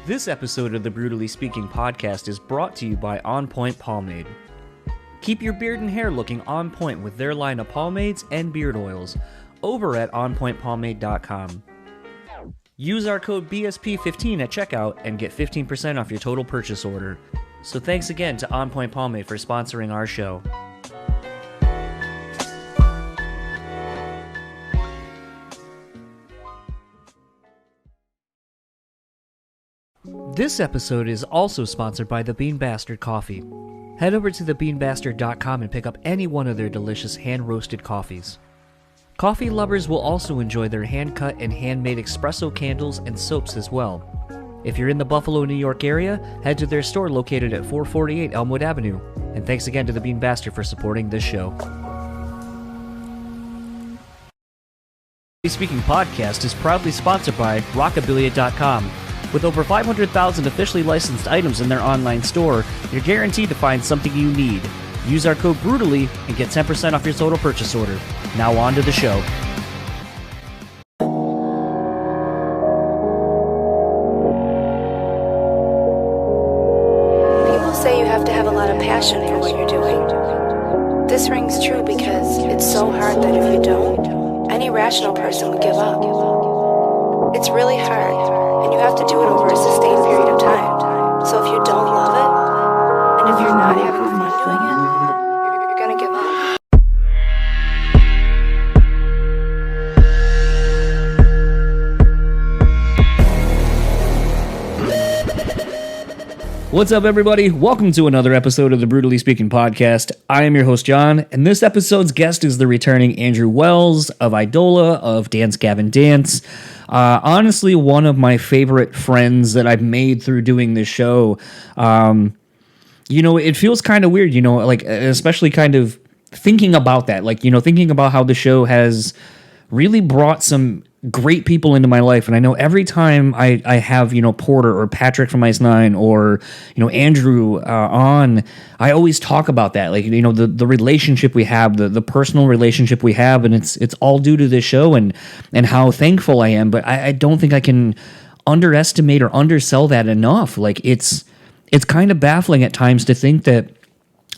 This episode of the BREWtally Speaking podcast is brought to you by On Point Pomade. Keep your beard and hair looking on point with their line of pomades and beard oils over at onpointpomade.com. Use our code BSP15 at checkout and get 15% off your total purchase order. So thanks again to On Point Pomade for sponsoring our show. This episode is also sponsored by the Bean Bastard Coffee. Head over to thebeanbastard.com and pick up any one of their delicious hand-roasted coffees. Coffee lovers will also enjoy their hand-cut and handmade espresso candles and soaps as well. If you're in the Buffalo, New York area, head to their store located at 448 Elmwood Avenue. And thanks again to the Bean Bastard for supporting this show. The Speaking podcast is proudly sponsored by Rockabillia.com. With over 500,000 officially licensed items in their online store, you're guaranteed to find something you need. Use our code BREWtally and get 10% off your total purchase order. Now on to the show. People say you have to have a lot of passion for what you're doing. This rings true because it's so hard that if you don't, any rational person would give up. It's really hard. And you have to do it over a sustained period of time. So if you don't love it, and if you're not having fun doing it, you're gonna give up. What's up, everybody? Welcome to another episode of the BREWtally Speaking podcast. I am your host, John, and this episode's guest is the returning Andrew Wells of Idola, of Dance Gavin Dance. Honestly, one of my favorite friends that I've made through doing this show. It feels kind of weird, especially kind of thinking about that, thinking about how the show has really brought some great people into my life. And I know every time I have, Porter or Patrick from Ice Nine or, Andrew on, I always talk about that, the relationship we have, the personal relationship we have. And it's all due to this show and how thankful I am. But I don't think I can underestimate or undersell that enough. It's kind of baffling at times to think that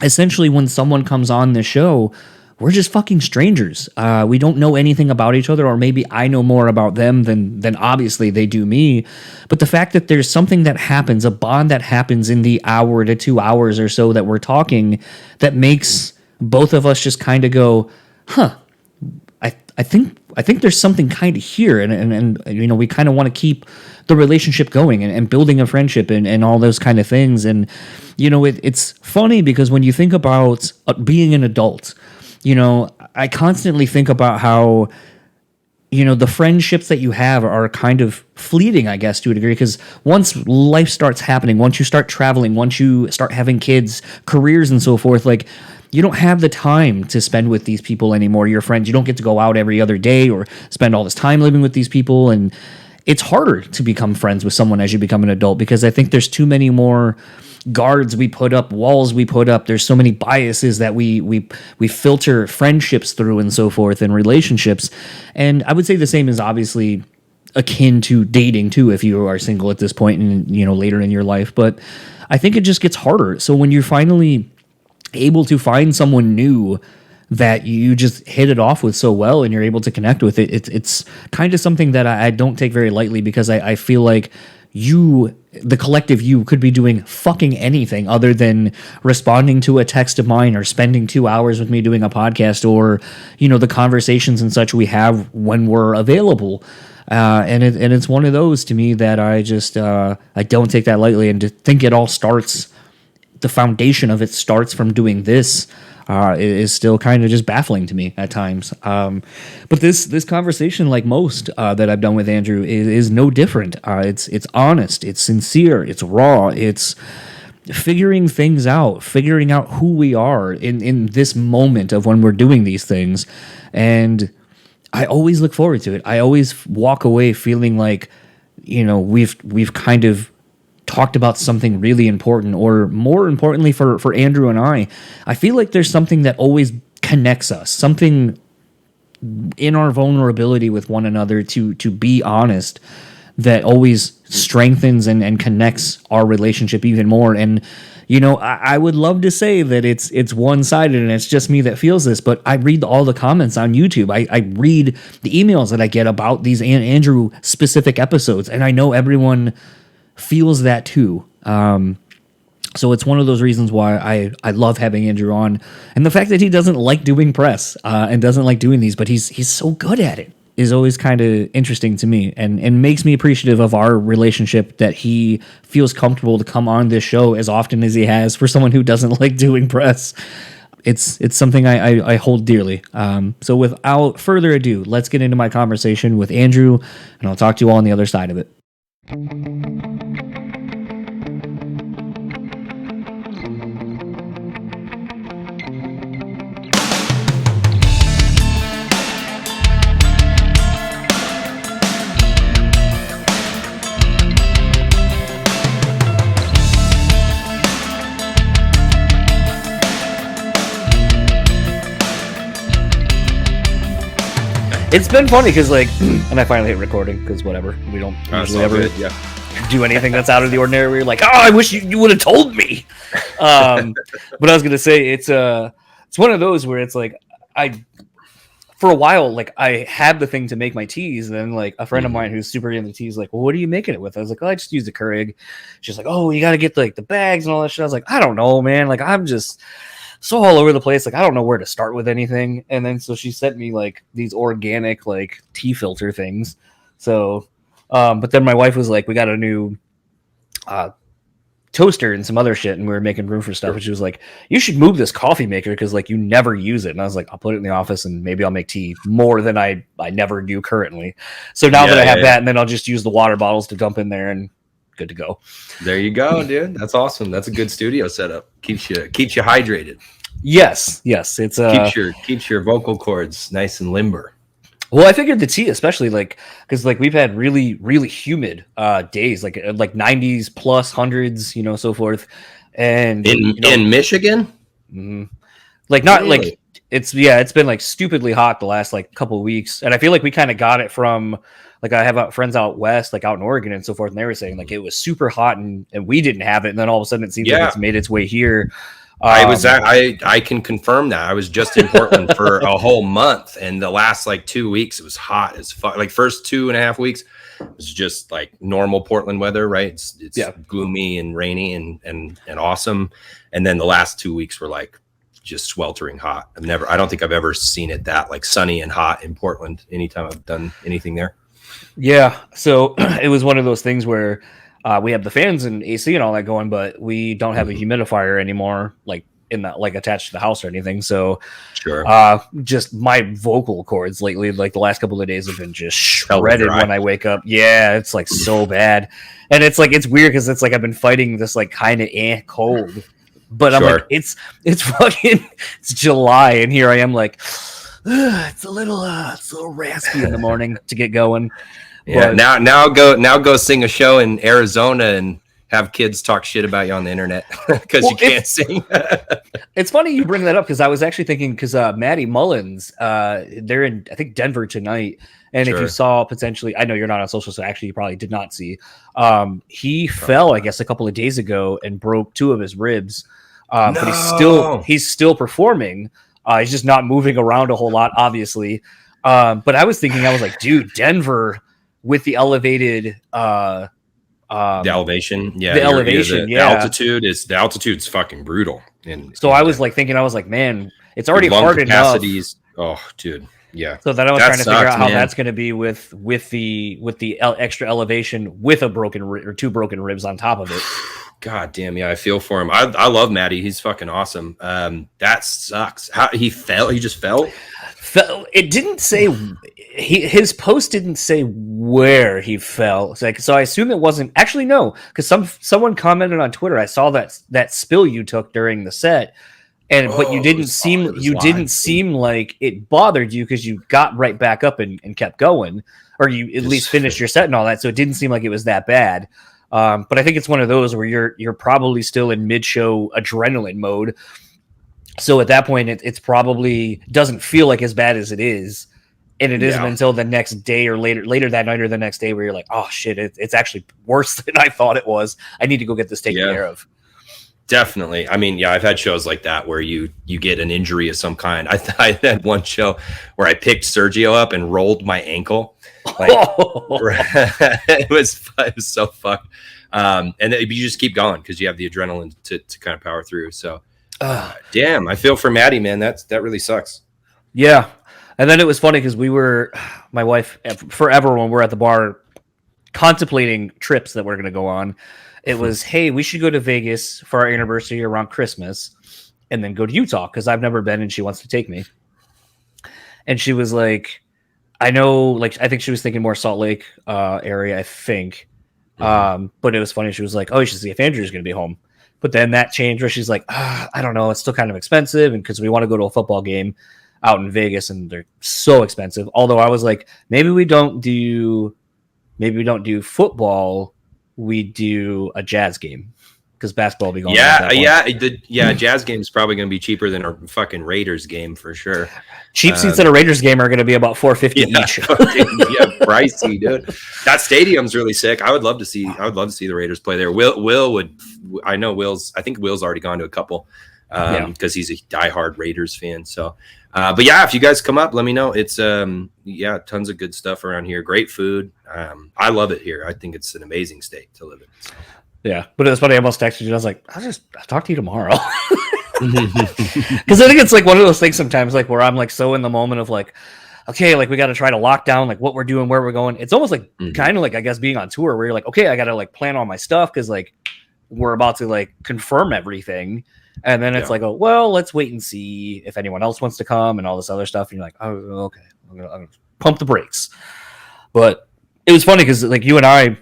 essentially when someone comes on the show, we're just fucking strangers. We don't know anything about each other, or maybe I know more about them than obviously they do me. But the fact that there's something that happens, a bond that happens in the hour to 2 hours or so that we're talking, that makes both of us just kind of go, I think there's something kind of here, and we kind of want to keep the relationship going and building a friendship and all those kind of things. And it's funny because when you think about being an adult, I constantly think about how, the friendships that you have are kind of fleeting, I guess, to a degree, because once life starts happening, once you start traveling, once you start having kids, careers and so forth, you don't have the time to spend with these people anymore, your friends. You don't get to go out every other day or spend all this time living with these people. And it's harder to become friends with someone as you become an adult because I think there's too many more guards we put up, walls we put up. There's so many biases that we filter friendships through and so forth and relationships. And I would say the same is obviously akin to dating too, if you are single at this point and, later in your life. But I think it just gets harder. So when you're finally able to find someone new that you just hit it off with so well and you're able to connect with it's kind of something that I don't take very lightly because I feel like the collective you could be doing fucking anything other than responding to a text of mine or spending 2 hours with me doing a podcast or, the conversations and such we have when we're available. And it's one of those to me that I just, I don't take that lightly, and to think it all starts, the foundation of it starts from doing this, is still kind of just baffling to me at times. But this conversation, like most that I've done with Andrew, is no different. It's honest, it's sincere, it's raw, it's figuring things out, figuring out who we are in this moment of when we're doing these things. And I always look forward to it. I always walk away feeling like, we've kind of talked about something really important, or more importantly for Andrew and I feel like there's something that always connects us, something in our vulnerability with one another to be honest that always strengthens and connects our relationship even more. And I would love to say that it's one-sided and it's just me that feels this, but I read all the comments on YouTube. I read the emails that I get about these Andrew specific episodes, and I know everyone feels that too. So it's one of those reasons why I love having Andrew on, and the fact that he doesn't like doing press and doesn't like doing these, but he's so good at it, is always kind of interesting to me, and makes me appreciative of our relationship, that he feels comfortable to come on this show as often as he has for someone who doesn't like doing press. It's something I hold dearly. So without further ado, let's get into my conversation with Andrew, and I'll talk to you all on the other side of it. It's been funny because, and I finally hit recording because whatever, we don't usually ever do anything that's out of the ordinary. We're like, oh, I wish you would have told me. But I was gonna say it's one of those where it's like for a while, I had the thing to make my teas, and then a friend of mine who's super into teas, well, what are you making it with? I was like, oh, I just use the Keurig. She's like, oh, you got to get the bags and all that shit. I was like, I don't know, man. I'm just so all over the place. I don't know where to start with anything. And then so she sent me these organic tea filter things. So but then my wife was like, we got a new toaster and some other shit, and we were making room for stuff. And she was like, you should move this coffee maker because you never use it. And I was like, I'll put it in the office and maybe I'll make tea more than I never do currently. So now that I have that, and then I'll just use the water bottles to dump in there and good to go. There you go, dude. That's awesome. That's a good studio setup. Keeps you hydrated. Yes. It's keeps your vocal cords nice and limber. Well, I figured the tea, especially because we've had really, really humid days, like 90s plus hundreds, so forth. And in Michigan, not really? It's been stupidly hot the last couple of weeks, and I feel like we kind of got it from I have friends out west, out in Oregon and so forth, and they were saying it was super hot and we didn't have it, and then all of a sudden it seems like it's made its way here. I can confirm that. I was just in Portland for a whole month, and the last 2 weeks it was hot as fuck. First 2.5 weeks it was just normal Portland weather, right? It's gloomy and rainy and awesome, and then the last 2 weeks were just sweltering hot. I don't think I've ever seen it that sunny and hot in Portland anytime I've done anything there. Yeah, so it was one of those things where we have the fans and AC and all that going, but we don't have a humidifier anymore, in that attached to the house or anything. So sure, just my vocal cords lately, the last couple of days have been just shredded when I wake up. Yeah, it's so bad, and it's it's weird because it's I've been fighting this kind of cold, but I'm it's fucking it's July and here I am it's a little raspy in the morning to get going. Yeah, but now go sing a show in Arizona and have kids talk shit about you on the internet because you can't sing. It's funny you bring that up because I was actually thinking because Maddie Mullins, they're in I think Denver tonight, and if you saw potentially, I know you're not on social, so actually you probably did not see. He fell, I guess, a couple of days ago and broke 2 of his ribs, but he's still performing. He's just not moving around a whole lot, obviously. But I was thinking, dude, Denver with the elevated the elevation, the elevation, the altitude's fucking brutal. And so I was thinking, man, it's already hard capacities. enough. Oh, dude, yeah. So then I was trying to figure out how that's going to be with the extra elevation with a broken or 2 broken ribs on top of it. God damn, yeah, I feel for him. I love Maddie. He's fucking awesome. That sucks. How he fell? He just fell. It didn't say. His post didn't say where he fell. So I assume it wasn't. Actually, no, because someone commented on Twitter. I saw that spill you took during the set, but you didn't seem like it bothered you because you got right back up and kept going, or you at least finished your set and all that. So it didn't seem like it was that bad. But I think it's one of those where you're probably still in mid-show adrenaline mode. So at that point, it's probably doesn't feel like as bad as it is. And it isn't until the next day or later that night or the next day where you're like, oh shit, it's actually worse than I thought it was. I need to go get this taken care of. Definitely. I mean, yeah, I've had shows like that where you get an injury of some kind. I had one show where I picked Sergio up and rolled my ankle. Like, it was so fucked. And you just keep going because you have the adrenaline to kind of power through. So, damn, I feel for Maddie, man. That really sucks. Yeah. And then it was funny because my wife, forever when we're at the bar contemplating trips that we're going to go on, it was, hey, we should go to Vegas for our anniversary around Christmas and then go to Utah because I've never been and she wants to take me. And she was like, I know, like, I think she was thinking more Salt Lake area, I think. But it was funny. She was like, oh, you should see if Andrew's going to be home. But then that changed where she's like, I don't know. It's still kind of expensive. And because we want to go to a football game out in Vegas and they're so expensive. Although I was like, maybe we don't do football. We do a jazz game because basketball will be going. Jazz game is probably going to be cheaper than our fucking Raiders game for sure. Cheap seats at a Raiders game are going to be about $450 each. Pricey, dude. That stadium's really sick. I would love to see the Raiders play there. Will would. I know Will's. I think Will's already gone to a couple because he's a diehard Raiders fan. So, but yeah, if you guys come up, let me know. It's tons of good stuff around here. Great food. I love it here. I think it's an amazing state to live in. So. Yeah, but it was funny. I almost texted you. I was like, I'll talk to you tomorrow. Because I think it's like one of those things sometimes, like where I'm like so in the moment of like, okay, like we got to try to lock down like what we're doing, where we're going. It's almost like kind of like, I guess, being on tour where you're like, okay, I got to like plan all my stuff because like we're about to like confirm everything. And then it's like, oh, well, let's wait and see if anyone else wants to come and all this other stuff. And you're like, oh, okay, I'm gonna pump the brakes. But it was funny because like you and I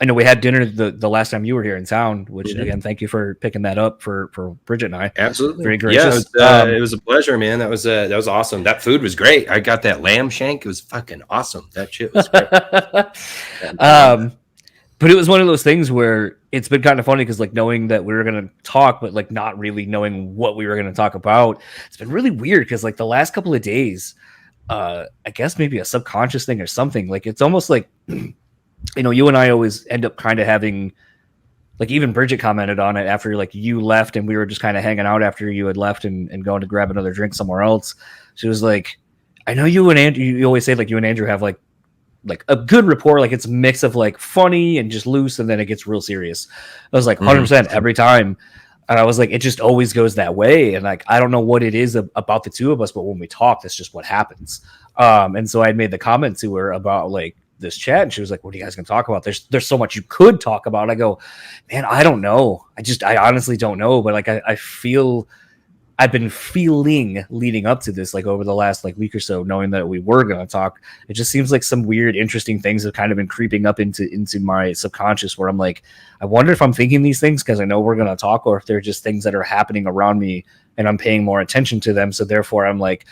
know we had dinner the last time you were here in town, which again, thank you for picking that up for Bridget and I. Absolutely. Very gracious. Yeah, it was a pleasure, man. That was awesome. That food was great. I got that lamb shank. It was fucking awesome. That shit was great. But it was one of those things where it's been kind of funny because like knowing that we were going to talk, but like not really knowing what we were going to talk about. It's been really weird because like the last couple of days, I guess maybe a subconscious thing or something. Like it's almost like, you know, you and I always end up kind of having, like even Bridget commented on it after like you left and we were just kind of hanging out after you had left and going to grab another drink somewhere else. She was like, I know you and Andrew, you always say like you and Andrew have like a good rapport, like it's a mix of like funny and just loose, and then it gets real serious. I was like 100% every time. And I was like, it just always goes that way. And like, I don't know what it is about the two of us, but when we talk, that's just what happens. And so I made the comment to her about like this chat, and she was like, what are you guys going to talk about? There's so much you could talk about. I go, man, I don't know. I honestly don't know. But like, I've been feeling leading up to this, like over the last like week or so, knowing that we were going to talk. It just seems like some weird, interesting things have kind of been creeping up into my subconscious where I'm like, I wonder if I'm thinking these things because I know we're going to talk, or if they're just things that are happening around me and I'm paying more attention to them. So therefore I'm like,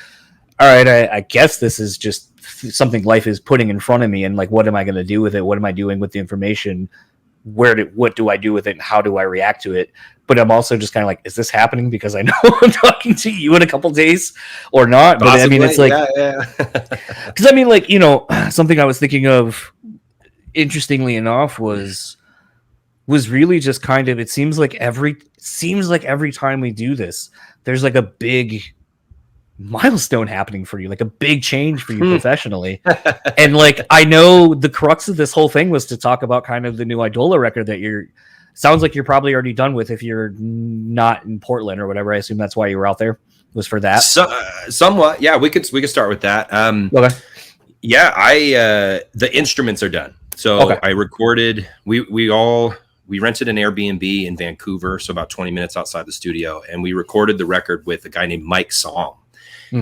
all right, I guess this is just something life is putting in front of me. And like, what am I going to do with it? What am I doing with the information? What do I do with it? And how do I react to it? But I'm also just kind of like, is this happening because I know I'm talking to you in a couple days or not? But possibly, I mean, it's like, because I mean, like, you know, something I was thinking of, interestingly enough, was really just kind of, it seems like every time we do this, there's like a big milestone happening for you, like a big change for you professionally. And like, I know the crux of this whole thing was to talk about kind of the new Idola record that sounds like you're probably already done with if you're not in Portland or whatever. I assume that's why you were out there, was for that. Somewhat. Yeah, we could start with that. Okay. Yeah, the instruments are done. So okay. I recorded, we rented an Airbnb in Vancouver, so about 20 minutes outside the studio, and we recorded the record with a guy named Mike Song.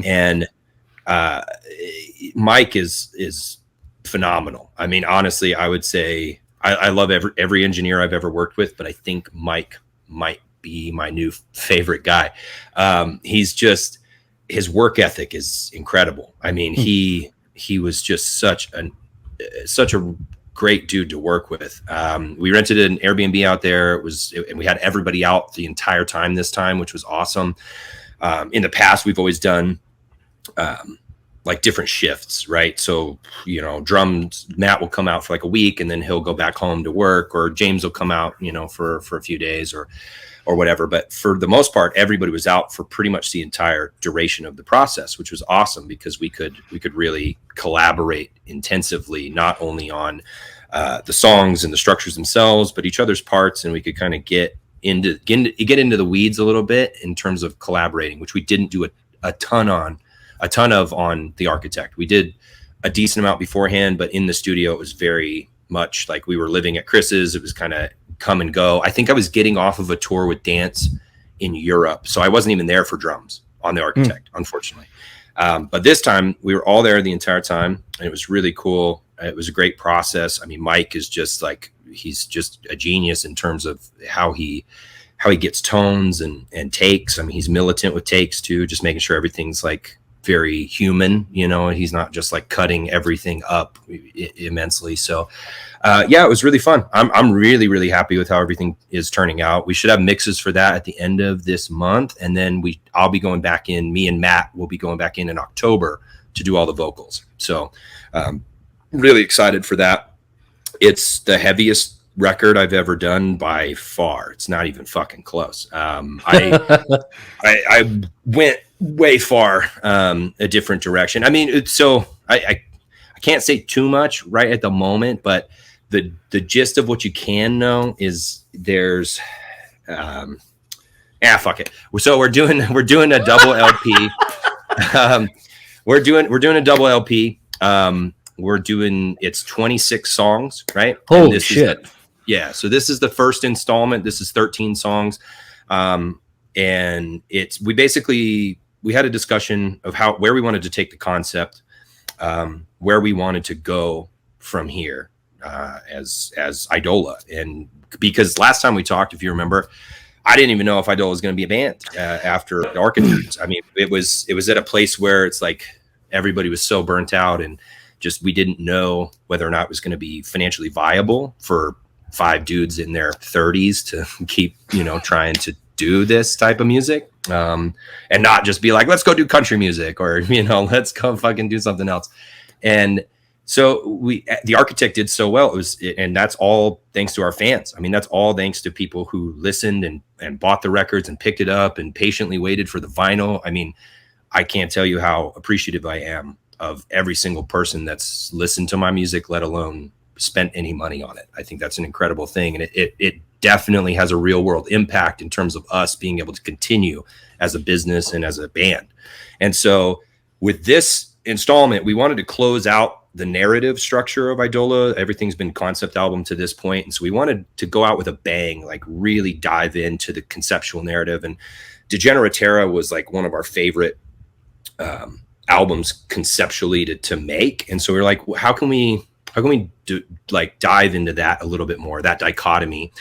And Mike is phenomenal. I mean, honestly, I would say I love every engineer I've ever worked with, but I think Mike might be my new favorite guy. He's just, his work ethic is incredible. I mean, he was just such a great dude to work with. We rented an Airbnb out there. And we had everybody out the entire time this time, which was awesome. In the past, we've always done like different shifts, right? So, you know, drums, Matt will come out for like a week and then he'll go back home to work, or James will come out, you know, for a few days or whatever. But for the most part, everybody was out for pretty much the entire duration of the process, which was awesome because we could really collaborate intensively, not only on the songs and the structures themselves, but each other's parts. And we could kind of get into the weeds a little bit in terms of collaborating, which we didn't do a ton of on The Architect. We did a decent amount beforehand, but in the studio, it was very much like we were living at Chris's. It was kind of come and go. I think I was getting off of a tour with Dance in Europe, so I wasn't even there for drums on The Architect, unfortunately. But this time we were all there the entire time, and it was really cool. It was a great process. I mean, Mike is just like, he's just a genius in terms of how he gets tones and takes. I mean, he's militant with takes too, just making sure everything's like very human, you know, and he's not just like cutting everything up immensely. So yeah, it was really fun. I'm really, really happy with how everything is turning out. We should have mixes for that at the end of this month. And then I'll be going back in, me and Matt will be going back in October to do all the vocals. So really excited for that. It's the heaviest record I've ever done by far. It's not even fucking close. I went way far a different direction. I mean, so I can't say too much right at the moment, but the gist of what you can know is there's fuck it. So we're doing a double LP. We're doing a double LP. It's 26 songs, right? Holy shit. So this is the first installment. This is 13 songs. And we had a discussion of where we wanted to take the concept, where we wanted to go from here, as Idola. And because last time we talked, if you remember, I didn't even know if Idola was going to be a band after the Architect. I mean, it was at a place where it's like everybody was so burnt out, and just we didn't know whether or not it was going to be financially viable for 5 dudes in their 30s to keep, you know, trying to do this type of music, and not just be like, let's go do country music, or, you know, let's go fucking do something else. And so the Architect did so well. And that's all thanks to our fans. I mean, that's all thanks to people who listened and bought the records and picked it up and patiently waited for the vinyl. I mean, I can't tell you how appreciative I am of every single person that's listened to my music, let alone spent any money on it. I think that's an incredible thing. And it definitely has a real world impact in terms of us being able to continue as a business and as a band. And so with this installment, we wanted to close out the narrative structure of Idola. Everything's been concept album to this point. And so we wanted to go out with a bang, like really dive into the conceptual narrative. And Degeneratera was like one of our favorite albums conceptually to make. And so we're like, how can we dive into that a little bit more, that dichotomy?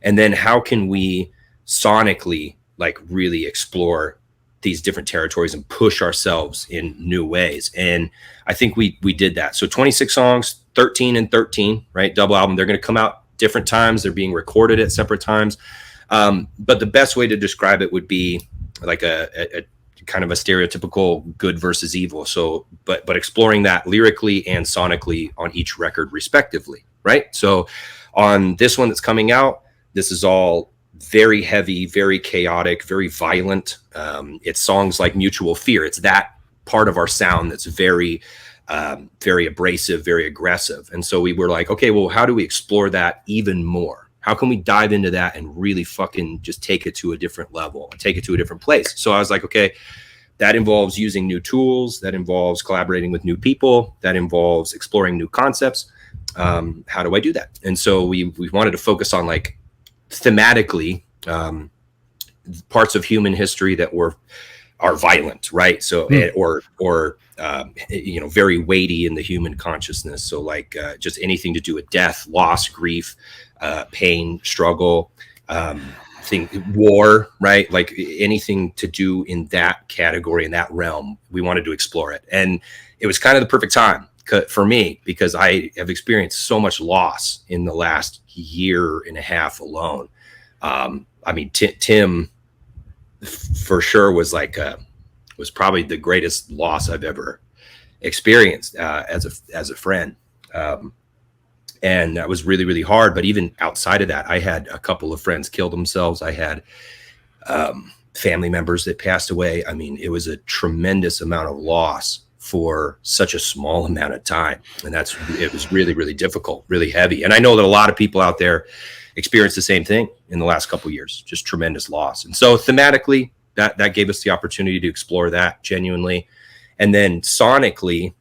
And then how can we sonically like really explore these different territories and push ourselves in new ways? And I think we did that. So 26 songs, 13 and 13, right? Double album. They're going to come out different times. They're being recorded at separate times. But the best way to describe it would be like a kind of a stereotypical good versus evil. So, but exploring that lyrically and sonically on each record respectively, right? So on this one that's coming out, this is all very heavy, very chaotic, very violent. It's songs like Mutual Fear. It's that part of our sound that's very, very abrasive, very aggressive. And so we were like, okay, well, how do we explore that even more? How can we dive into that and really fucking just take it to a different level, take it to a different place? So I was like, okay, that involves using new tools. That involves collaborating with new people. That involves exploring new concepts. How do I do that? And so we wanted to focus on like thematically parts of human history that are violent, right? So or you know, very weighty in the human consciousness. So like just anything to do with death, loss, grief, pain, struggle, war, right? Like anything to do in that category, in that realm, we wanted to explore it. And it was kind of the perfect time for me because I have experienced so much loss in the last year and a half alone. I mean, Tim for sure was probably the greatest loss I've ever experienced as a friend. And that was really, really hard. But even outside of that, I had a couple of friends kill themselves. I had family members that passed away. I mean, it was a tremendous amount of loss for such a small amount of time. And it was really, really difficult, really heavy. And I know that a lot of people out there experienced the same thing in the last couple of years, just tremendous loss. And so thematically, that gave us the opportunity to explore that genuinely. And then sonically,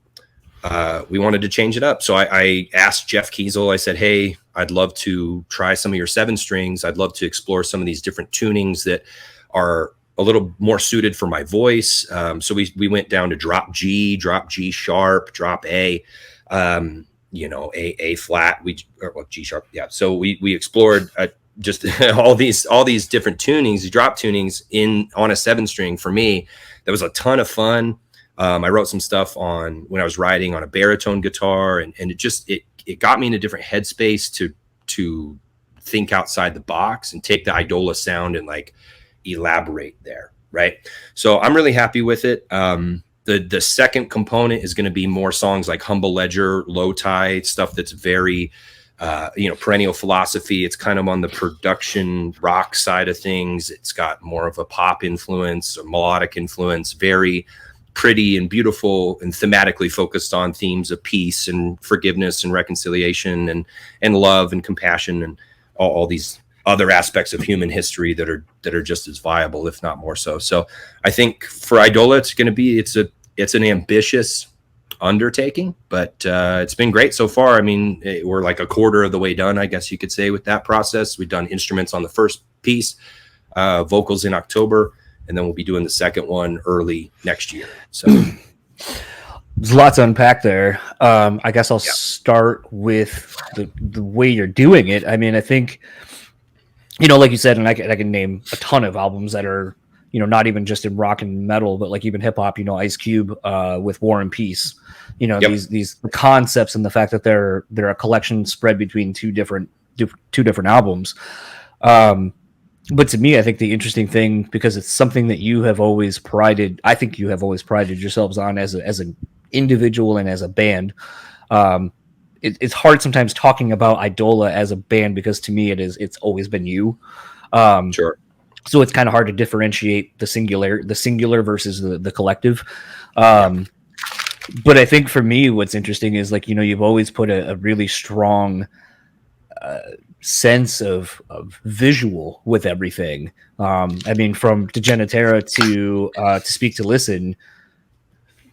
we wanted to change it up. So I asked Jeff Kiesel, I said, hey, I'd love to try some of your 7 strings. I'd love to explore some of these different tunings that are a little more suited for my voice. So we went down to drop G sharp, drop A, A flat, G sharp. Yeah. So we explored just all these different tunings, these drop tunings on a 7 string. For me, that was a ton of fun. I wrote some stuff when I was writing on a baritone guitar, and it got me in a different headspace to think outside the box and take the Idola sound and like elaborate there. Right. So I'm really happy with it. The second component is going to be more songs like Humble Ledger, Low Tide, stuff that's very, perennial philosophy. It's kind of on the production rock side of things. It's got more of a pop influence or melodic influence, very pretty and beautiful and thematically focused on themes of peace and forgiveness and reconciliation and love and compassion and all these other aspects of human history that are just as viable, if not more so. So I think for Idola, it's an ambitious undertaking, but it's been great so far. I mean, we're like a quarter of the way done, I guess you could say, with that process. We've done instruments on the first piece, vocals in October, and then we'll be doing the second one early next year. So there's lots to unpack there. I guess I'll start with the way you're doing it. I mean, I think, like you said, and I can name a ton of albums that are, not even just in rock and metal, but like even hip hop, Ice Cube with War and Peace, these concepts and the fact that they're a collection spread between two different albums. But to me, I think the interesting thing, because it's something that you have always prided yourselves on as an individual and as a band. It's hard sometimes talking about Idola as a band, because to me it's always been you. Sure. So it's kind of hard to differentiate the singular versus the collective. But I think for me, what's interesting is like, you've always put a really strong sense of visual with everything. I mean, from Degenitera to Speak to Listen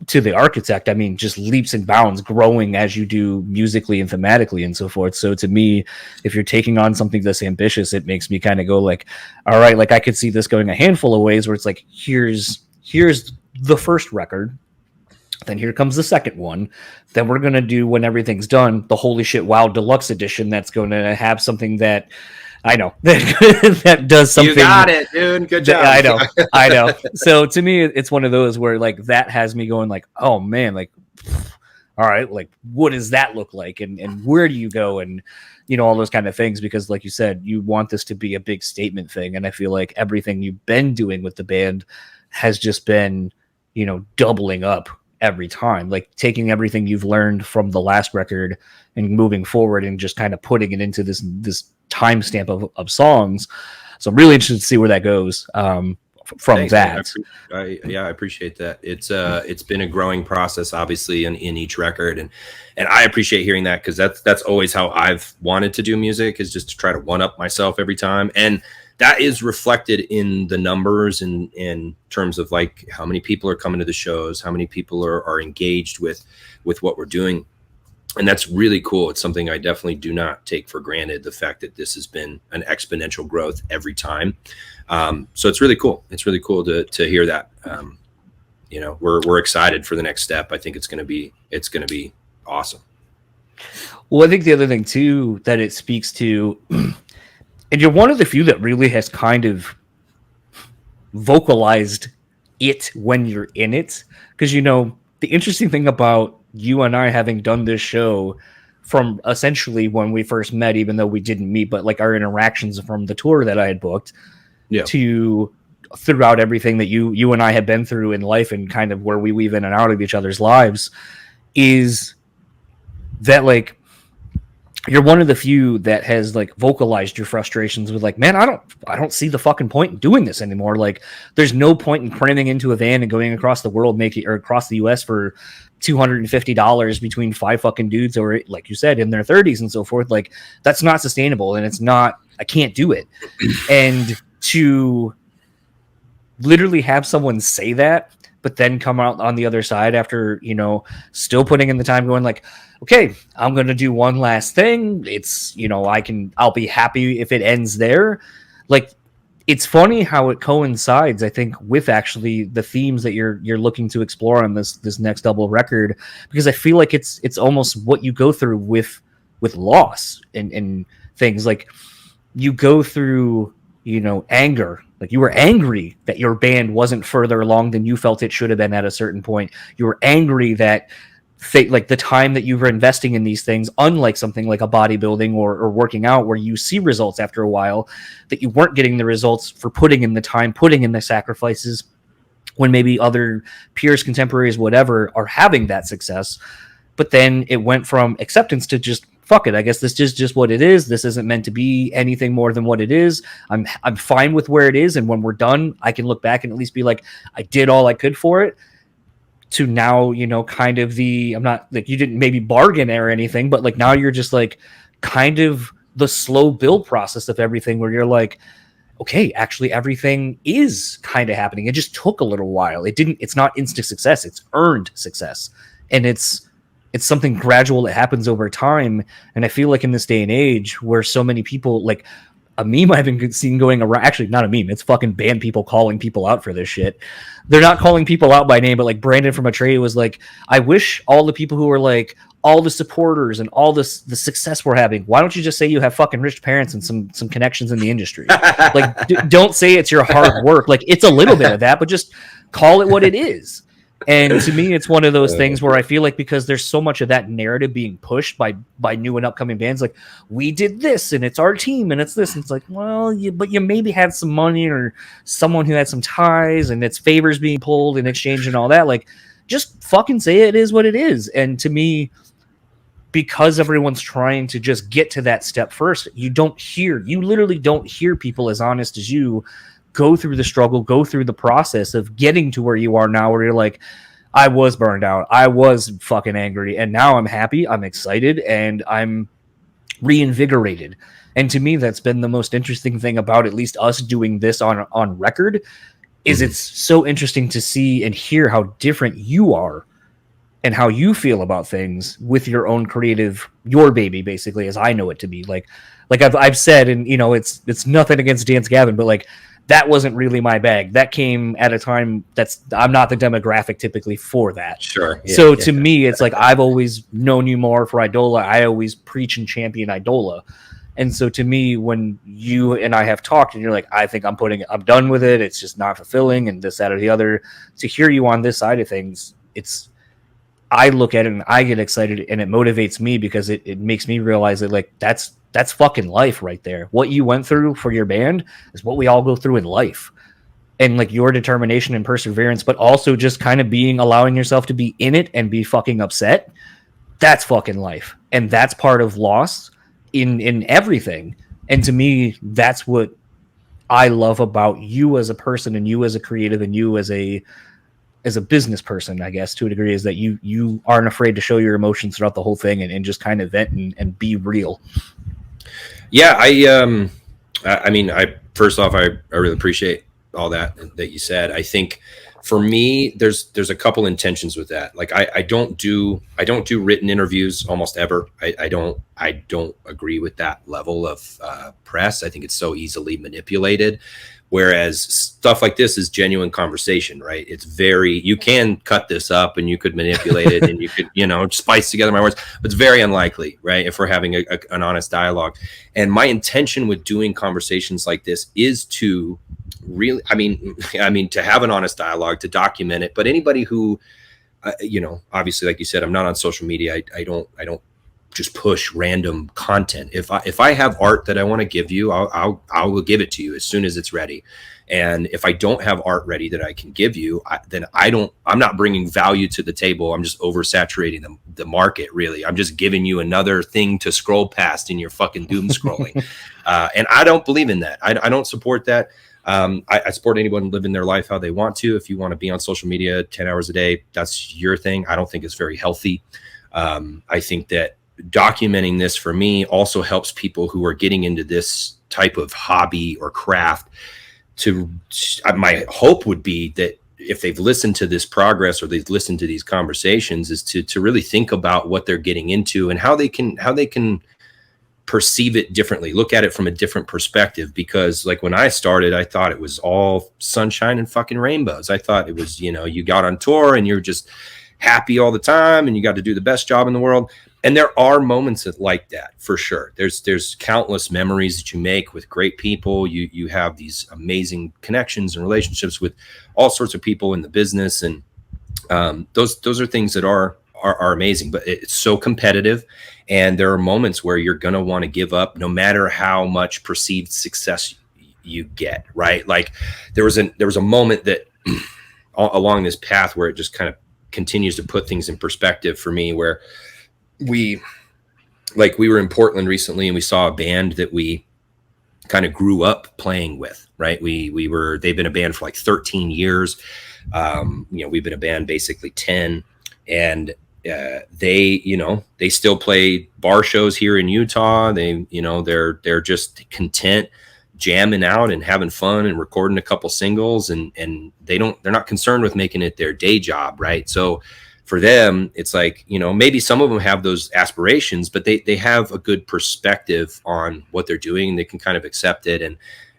to The Architect, I mean, just leaps and bounds, growing as you do musically and thematically and so forth. So to me, if you're taking on something that's ambitious, it makes me kind of go like, all right, like I could see this going a handful of ways, where it's like, here's the first record, then here comes the second one, then we're going to do, when everything's done, the Holy Shit Wow Deluxe Edition that's going to have something that I know that does something. You got it, dude. Good job. I know. So to me, it's one of those where like that has me going like, oh man, like, all right, like what does that look like, and where do you go, and all those kind of things, because like you said, you want this to be a big statement thing, and I feel like everything you've been doing with the band has just been, doubling up every time, like taking everything you've learned from the last record and moving forward and just kind of putting it into this timestamp of songs. So I'm really interested to see where that goes from Thanks, that. I appreciate that. It's been a growing process, obviously, in each record, and I appreciate hearing that, because that's always how I've wanted to do music, is just to try to one up myself every time, and that is reflected in the numbers and in terms of like how many people are coming to the shows, how many people are engaged with what we're doing. And that's really cool. It's something I definitely do not take for granted, the fact that this has been an exponential growth every time. So it's really cool. It's really cool to hear that. We're excited for the next step. I think it's going to be awesome. Well, I think the other thing too that it speaks to, and you're one of the few that really has kind of vocalized it when you're in it. Because, the interesting thing about you and I having done this show from essentially when we first met, even though we didn't meet, but like our interactions from the tour that I had booked, to throughout everything that you and I have been through in life and kind of where we weave in and out of each other's lives, is that like you're one of the few that has like vocalized your frustrations with like, man, I don't see the fucking point in doing this anymore. Like, there's no point in cramming into a van and going across the world, or across the US for $250 between 5 fucking dudes, or like you said, in their 30s and so forth. Like, that's not sustainable, and I can't do it. And to literally have someone say that, but then come out on the other side after, still putting in the time, going like, okay, I'm going to do one last thing. It's, I'll be happy if it ends there. Like, it's funny how it coincides, I think, with actually the themes that you're looking to explore on this next double record, because I feel like it's almost what you go through with loss and things. Like, you go through, anger. Like, you were angry that your band wasn't further along than you felt it should have been at a certain point. You were angry that like the time that you were investing in these things, unlike something like a bodybuilding or working out, where you see results after a while, that you weren't getting the results for putting in the time, putting in the sacrifices, when maybe other peers, contemporaries, whatever, are having that success. But then it went from acceptance to just, fuck it, I guess this is just what it is. This isn't meant to be anything more than what it is. I'm fine with where it is, and when we're done, I can look back and at least be like, I did all I could for it. To now, kind of I'm not like, you didn't maybe bargain or anything, but like now you're just like kind of the slow build process of everything, where you're like, okay, actually everything is kind of happening. It just took a little while. It's not instant success. It's earned success. And it's something gradual that happens over time. And I feel like in this day and age where so many people, like, a meme I've been seeing going around, actually not a meme, it's fucking band people calling people out for this shit. They're not calling people out by name, but like Brandon from Chae was like, I wish all the people who are like, all the supporters and all the success we're having, why don't you just say you have fucking rich parents and some connections in the industry? Like, don't say it's your hard work. Like, it's a little bit of that, but just call it what it is. And to me, it's one of those things where I feel like, because there's so much of that narrative being pushed by new and upcoming bands, like, we did this and it's our team and it's this, and it's like, well, but you maybe had some money or someone who had some ties and it's favors being pulled in exchange and all that. Like, just fucking say it is what it is. And to me, because everyone's trying to just get to that step first, you literally don't hear people as honest as you go through the struggle, go through the process of getting to where you are now, where you're like, I was burned out, I was fucking angry, and now I'm happy, I'm excited, and I'm reinvigorated. And to me, that's been the most interesting thing about at least us doing this on record, is it's so interesting to see and hear how different you are and how you feel about things with your own creative, your baby, basically, as I know it to be. Like I've said, and it's nothing against Dance Gavin, but like, that wasn't really my bag. That came at a time I'm not the demographic typically for that. Sure. Yeah, so to me, it's like, I've always known you more for Idola. I always preach and champion Idola. And so to me, when you and I have talked and you're like, I think I'm done with it, it's just not fulfilling and this, that, or the other, to hear you on this side of things, I look at it and I get excited, and it motivates me, because it makes me realize that, like, that's fucking life right there. What you went through for your band is what we all go through in life. And like, your determination and perseverance, but also just kind of allowing yourself to be in it and be fucking upset. That's fucking life. And that's part of loss in everything. And to me, that's what I love about you as a person, and you as a creative, and you as a business person, I guess, to a degree, is that you aren't afraid to show your emotions throughout the whole thing and just kind of vent and be real. Yeah, I mean, first off, I really appreciate all that you said. I think for me, there's a couple intentions with that. Like, I don't do written interviews almost ever. I don't agree with that level of press. I think it's so easily manipulated. Whereas stuff like this is genuine conversation, right? You can cut this up and you could manipulate it and you could, spice together my words, but it's very unlikely, right? If we're having an honest dialogue. And my intention with doing conversations like this is to really, I mean, to have an honest dialogue, to document it. But anybody who, obviously, like you said, I'm not on social media. I don't just push random content. If I have art that I want to give you, I will give it to you as soon as it's ready. And if I don't have art ready that I can give you, I'm not bringing value to the table. I'm just oversaturating the market. Really, I'm just giving you another thing to scroll past in your fucking doom scrolling. And I don't believe in that. I don't support that. I support anyone living their life how they want to. If you want to be on social media 10 hours a day, that's your thing. I don't think it's very healthy. I think that documenting this for me also helps people who are getting into this type of hobby or craft my hope would be that if they've listened to this progress or they've listened to these conversations is to really think about what they're getting into and how they can perceive it differently, look at it from a different perspective. Because like when I started, I thought it was all sunshine and fucking rainbows. I thought it was, you got on tour and you're just happy all the time and you got to do the best job in the world. And there are moments like that for sure. There's countless memories that you make with great people. You have these amazing connections and relationships with all sorts of people in the business, and those are things that are amazing. But it's so competitive, and there are moments where you're gonna want to give up, no matter how much perceived success you get. Right? Like there was a moment that along this path where it just kind of continues to put things in perspective for me, where we were in Portland recently and we saw a band that we kind of grew up playing with, right? They've been a band for like 13 years. We've been a band basically 10, and they still play bar shows here in Utah. They're just content jamming out and having fun and recording a couple singles, and they're not concerned with making it their day job. Right. So for them, it's like, maybe some of them have those aspirations, but they have a good perspective on what they're doing. They can kind of accept it.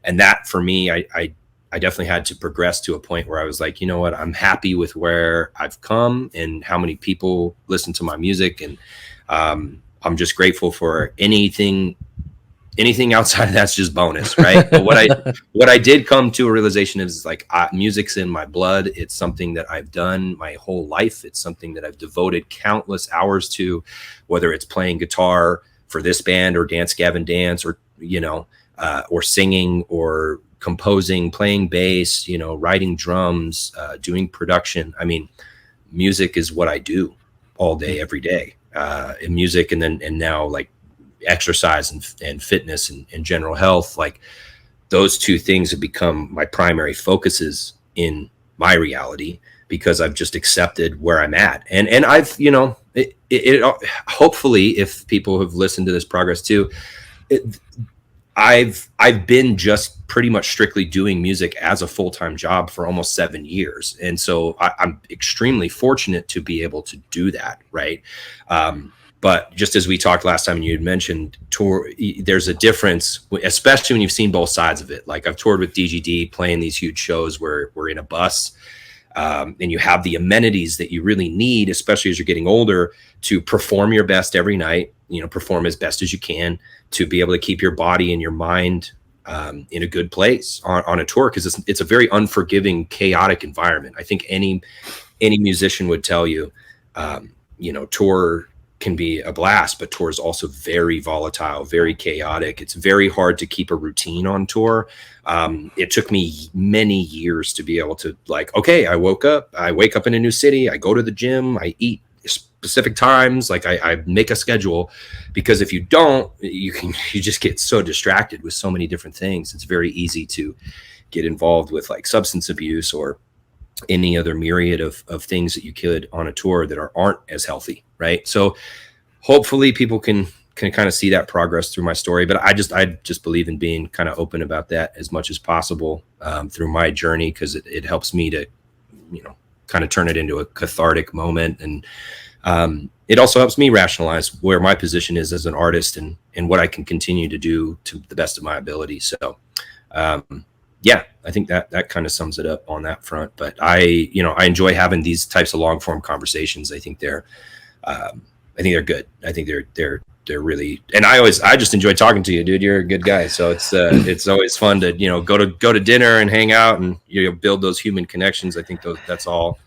And that for me, I definitely had to progress to a point where I was like, you know what, I'm happy with where I've come and how many people listen to my music. And I'm just grateful for anything outside of that's just bonus, right? But what I did come to a realization is like music's in my blood. It's something that I've done my whole life. It's something that I've devoted countless hours to, whether it's playing guitar for this band or Dance Gavin Dance, or or singing or composing, playing bass, writing drums, doing production. I mean, music is what I do all day, every day. In music, and now like exercise and fitness and general health, like those two things have become my primary focuses in my reality, because I've just accepted where I'm at. And I've, hopefully if people have listened to this progress too, I've been just pretty much strictly doing music as a full-time job for almost 7 years. And so I'm extremely fortunate to be able to do that. Right. But just as we talked last time, and you had mentioned tour, there's a difference, especially when you've seen both sides of it. Like I've toured with DGD, playing these huge shows where we're in a bus, and you have the amenities that you really need, especially as you're getting older, to perform your best every night, perform as best as you can, to be able to keep your body and your mind in a good place on a tour, because it's a very unforgiving, chaotic environment. I think any musician would tell you, tour can be a blast, but tour is also very volatile, very chaotic. It's very hard to keep a routine on tour. It took me many years to be able to okay, I wake up in a new city, I go to the gym, I eat specific times, I make a schedule, because if you don't, you just get so distracted with so many different things. It's very easy to get involved with substance abuse or any other myriad of things that you could on a tour that aren't as healthy. Right. So hopefully people can kind of see that progress through my story, but I just believe in being kind of open about that as much as possible through my journey, because it helps me to, kind of turn it into a cathartic moment. And it also helps me rationalize where my position is as an artist and what I can continue to do to the best of my ability. So, yeah, I think that kind of sums it up on that front. But I enjoy having these types of long form conversations. I think they're good. I think they're really, and I just enjoy talking to you, dude. You're a good guy. So it's always fun to, go to dinner and hang out and, build those human connections. I think that's all,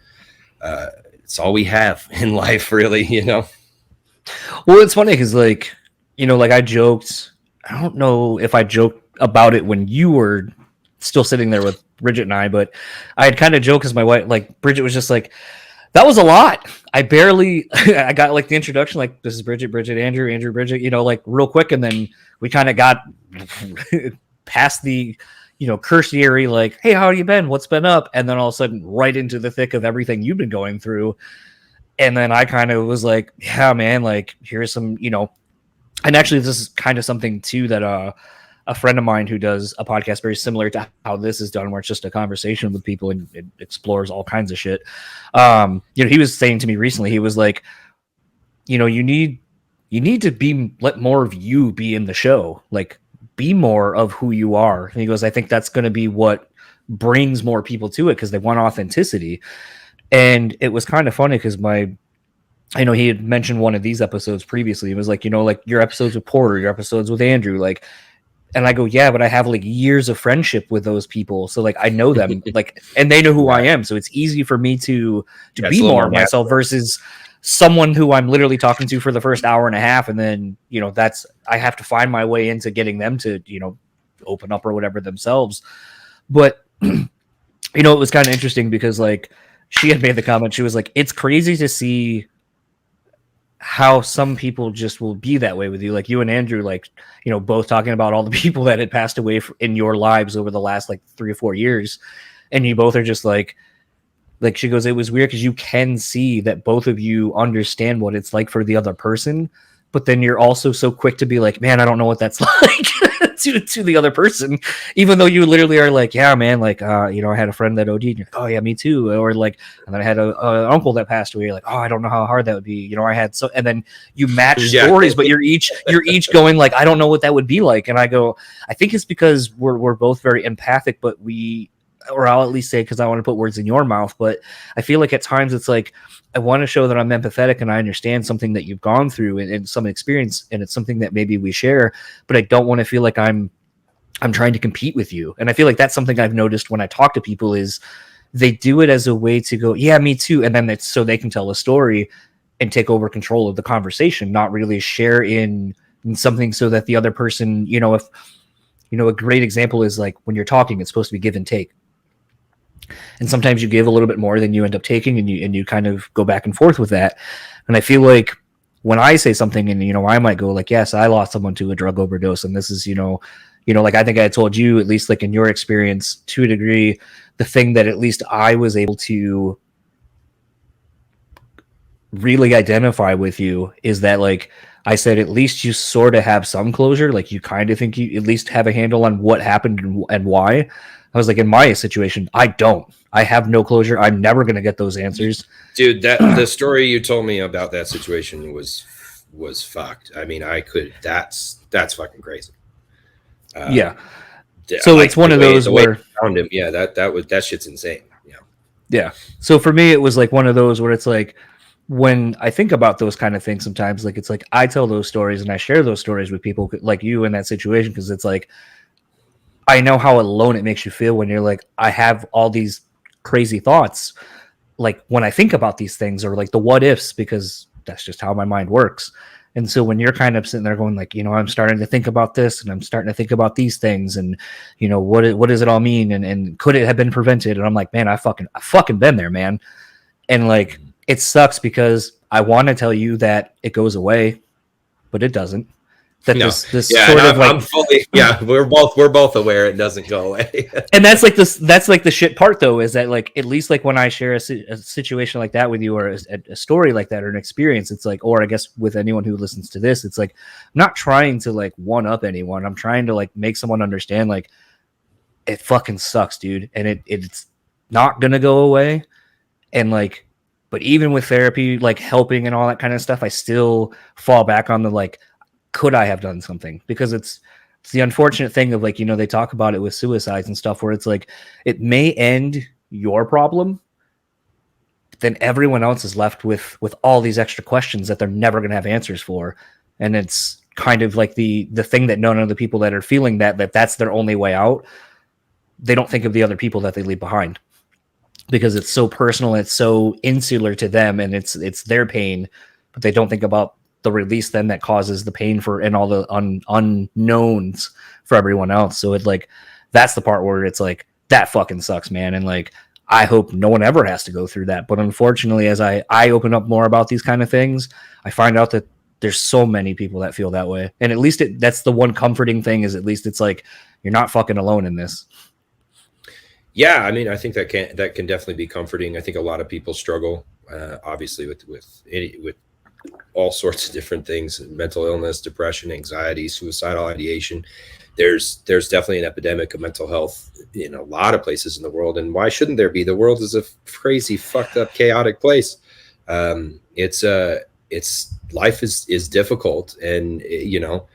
it's all we have in life, really, Well, it's funny because, like, like I joked. I don't know if I joked about it when you were still sitting there with Bridget and I, but I had kind of joked because my wife, like, Bridget was just like, that was a lot. I barely, I got like the introduction, like, this is Bridget, Andrew, Bridget, like real quick. And then we kind of got past the, cursory, like, hey, how you been? What's been up? And then all of a sudden, right into the thick of everything you've been going through. And then I kind of was like, yeah, man, like, here's some, and actually, this is kind of something too that a friend of mine who does a podcast very similar to how this is done, where it's just a conversation with people and it explores all kinds of shit. He was saying to me recently, he was like, you need to let more of you be in the show, like, be more of who you are. And he goes, I think that's going to be what brings more people to it because they want authenticity. And it was kind of funny because I know he had mentioned one of these episodes previously. It was like, like your episodes with Porter, your episodes with Andrew, like, and I go, yeah, but I have like years of friendship with those people. So like, I know them, like, and they know who I am. So it's easy for me to be more myself versus someone who I'm literally talking to for the first hour and a half. And then, I have to find my way into getting them to, open up or whatever themselves. But, it was kind of interesting because, like, she had made the comment, she was like, it's crazy to see how some people just will be that way with you. Like you and Andrew, like, both talking about all the people that had passed away in your lives over the last like 3 or 4 years. And you both are just like she goes, it was weird because you can see that both of you understand what it's like for the other person. But then you're also so quick to be like, man, I don't know what that's like to the other person, even though you literally are like, yeah, man, like, I had a friend that OD'd. You're like, oh yeah, me too. Or like, and then I had an uncle that passed away. You're like, oh, I don't know how hard that would be. I had so, and then you match stories, but you're each going like, I don't know what that would be like. And I go, I think it's because we're both very empathic, but or I'll at least say, because I want to put words in your mouth, but I feel like at times it's like, I want to show that I'm empathetic and I understand something that you've gone through and some experience, and it's something that maybe we share, but I don't want to feel like I'm trying to compete with you. And I feel like that's something I've noticed when I talk to people is they do it as a way to go, yeah, me too. And then it's so they can tell a story and take over control of the conversation, not really share in something so that the other person, if, a great example is like when you're talking, it's supposed to be give and take. And sometimes you give a little bit more than you end up taking, and you kind of go back and forth with that. And I feel like when I say something and, I might go like, yes, I lost someone to a drug overdose. And this is, like, I think I told you, at least like in your experience to a degree, the thing that at least I was able to really identify with you is that, like I said, at least you sort of have some closure. Like you kind of think you at least have a handle on what happened and why. I was like, in my situation, I don't. I have no closure. I'm never going to get those answers. Dude, the story you told me about that situation was fucked. I mean, that's fucking crazy. Yeah. So it's one of those where found him. Yeah, that shit's insane. Yeah. Yeah. So for me, it was like one of those where it's like, when I think about those kind of things, sometimes like, it's like, I tell those stories and I share those stories with people like you in that situation. Because it's like, I know how alone it makes you feel when you're like, I have all these crazy thoughts, like when I think about these things, or like the what ifs, because that's just how my mind works. And so when you're kind of sitting there going like, I'm starting to think about this and I'm starting to think about these things and, what does it all mean? And could it have been prevented? And I'm like, man, I fucking been there, man. And like, it sucks because I want to tell you that it goes away, but it doesn't. That no. this sort of like, I'm fully, we're both aware it doesn't go away. And that's like the shit part though, is that like, at least like when I share a situation like that with you, or a story like that, or an experience, it's like, or I guess with anyone who listens to this, it's like, I'm not trying to like one up anyone. I'm trying to like make someone understand like, it fucking sucks, dude. And it's not going to go away. And like, but even with therapy, like helping and all that kind of stuff, I still fall back on the, like, could I have done something? Because it's the unfortunate thing of like, they talk about it with suicides and stuff where it's like, it may end your problem, but then everyone else is left with all these extra questions that they're never going to have answers for. And it's kind of like the thing that none of the people that are feeling that's their only way out. They don't think of the other people that they leave behind because it's so personal. And it's so insular to them and it's their pain, but they don't think about the release then that causes the pain for and all the unknowns for everyone else. So it like that's the part where it's like that fucking sucks, man. And like I hope no one ever has to go through that. But unfortunately, as I open up more about these kind of things, I find out that there's so many people that feel that way. And at least that's the one comforting thing, is at least it's like you're not fucking alone in this. Yeah, I mean, I think that can definitely be comforting. I think a lot of people struggle, obviously, with all sorts of different things: mental illness, depression, anxiety, suicidal ideation. There's definitely an epidemic of mental health in a lot of places in the world, and why shouldn't there be? The world is a crazy, fucked up, chaotic place. It's life is difficult, and you know,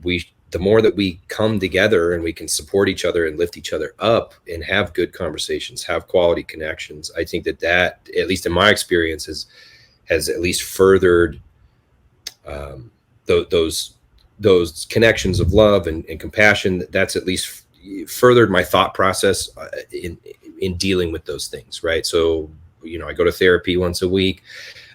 the more that we come together and we can support each other and lift each other up and have good conversations, have quality connections, I think that at least in my experience has at least furthered those connections of love and compassion. That's at least furthered my thought process in dealing with those things. Right. So, you know, I go to therapy once a week.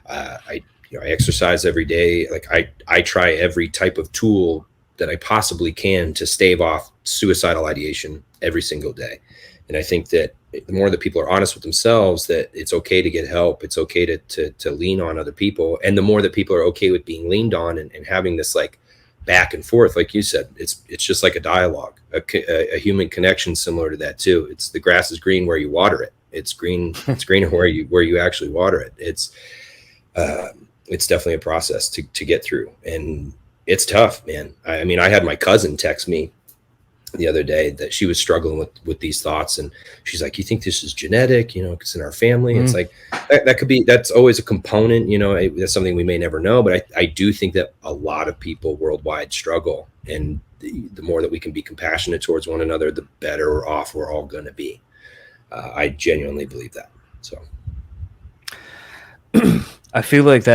I exercise every day. Like I try every type of tool that I possibly can to stave off suicidal ideation every single day. And I think that the more that people are honest with themselves, that it's okay to get help, it's okay to lean on other people. And the more that people are okay with being leaned on and having this like back and forth, like you said, it's just like a dialogue, a human connection similar to that too. It's the grass is green where you water it. It's green where you actually water it. It's definitely a process to get through, and it's tough, man. I mean, I had my cousin text me the other day that she was struggling with these thoughts, and she's like, "You think this is genetic? You know, it's in our family." It's like that could be. That's always a component. You know, that's something we may never know. But I do think that a lot of people worldwide struggle, and the more that we can be compassionate towards one another, the better off we're all going to be. I genuinely believe that. So, I feel like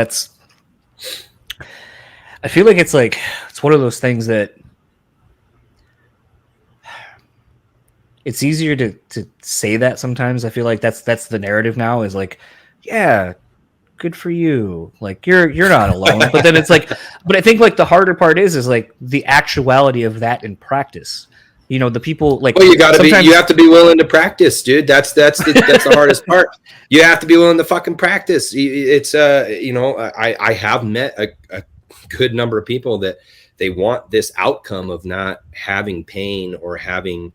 it's one of those things that it's easier to say that sometimes. I feel like that's the narrative now, is like, yeah, good for you. Like you're not alone. But then it's like, but I think like the harder part is like the actuality of that in practice. You know, the people like, well, you have to be willing to practice, dude. That's the hardest part. You have to be willing to fucking practice. It's you know, I have met a good number of people that they want this outcome of not having pain or having,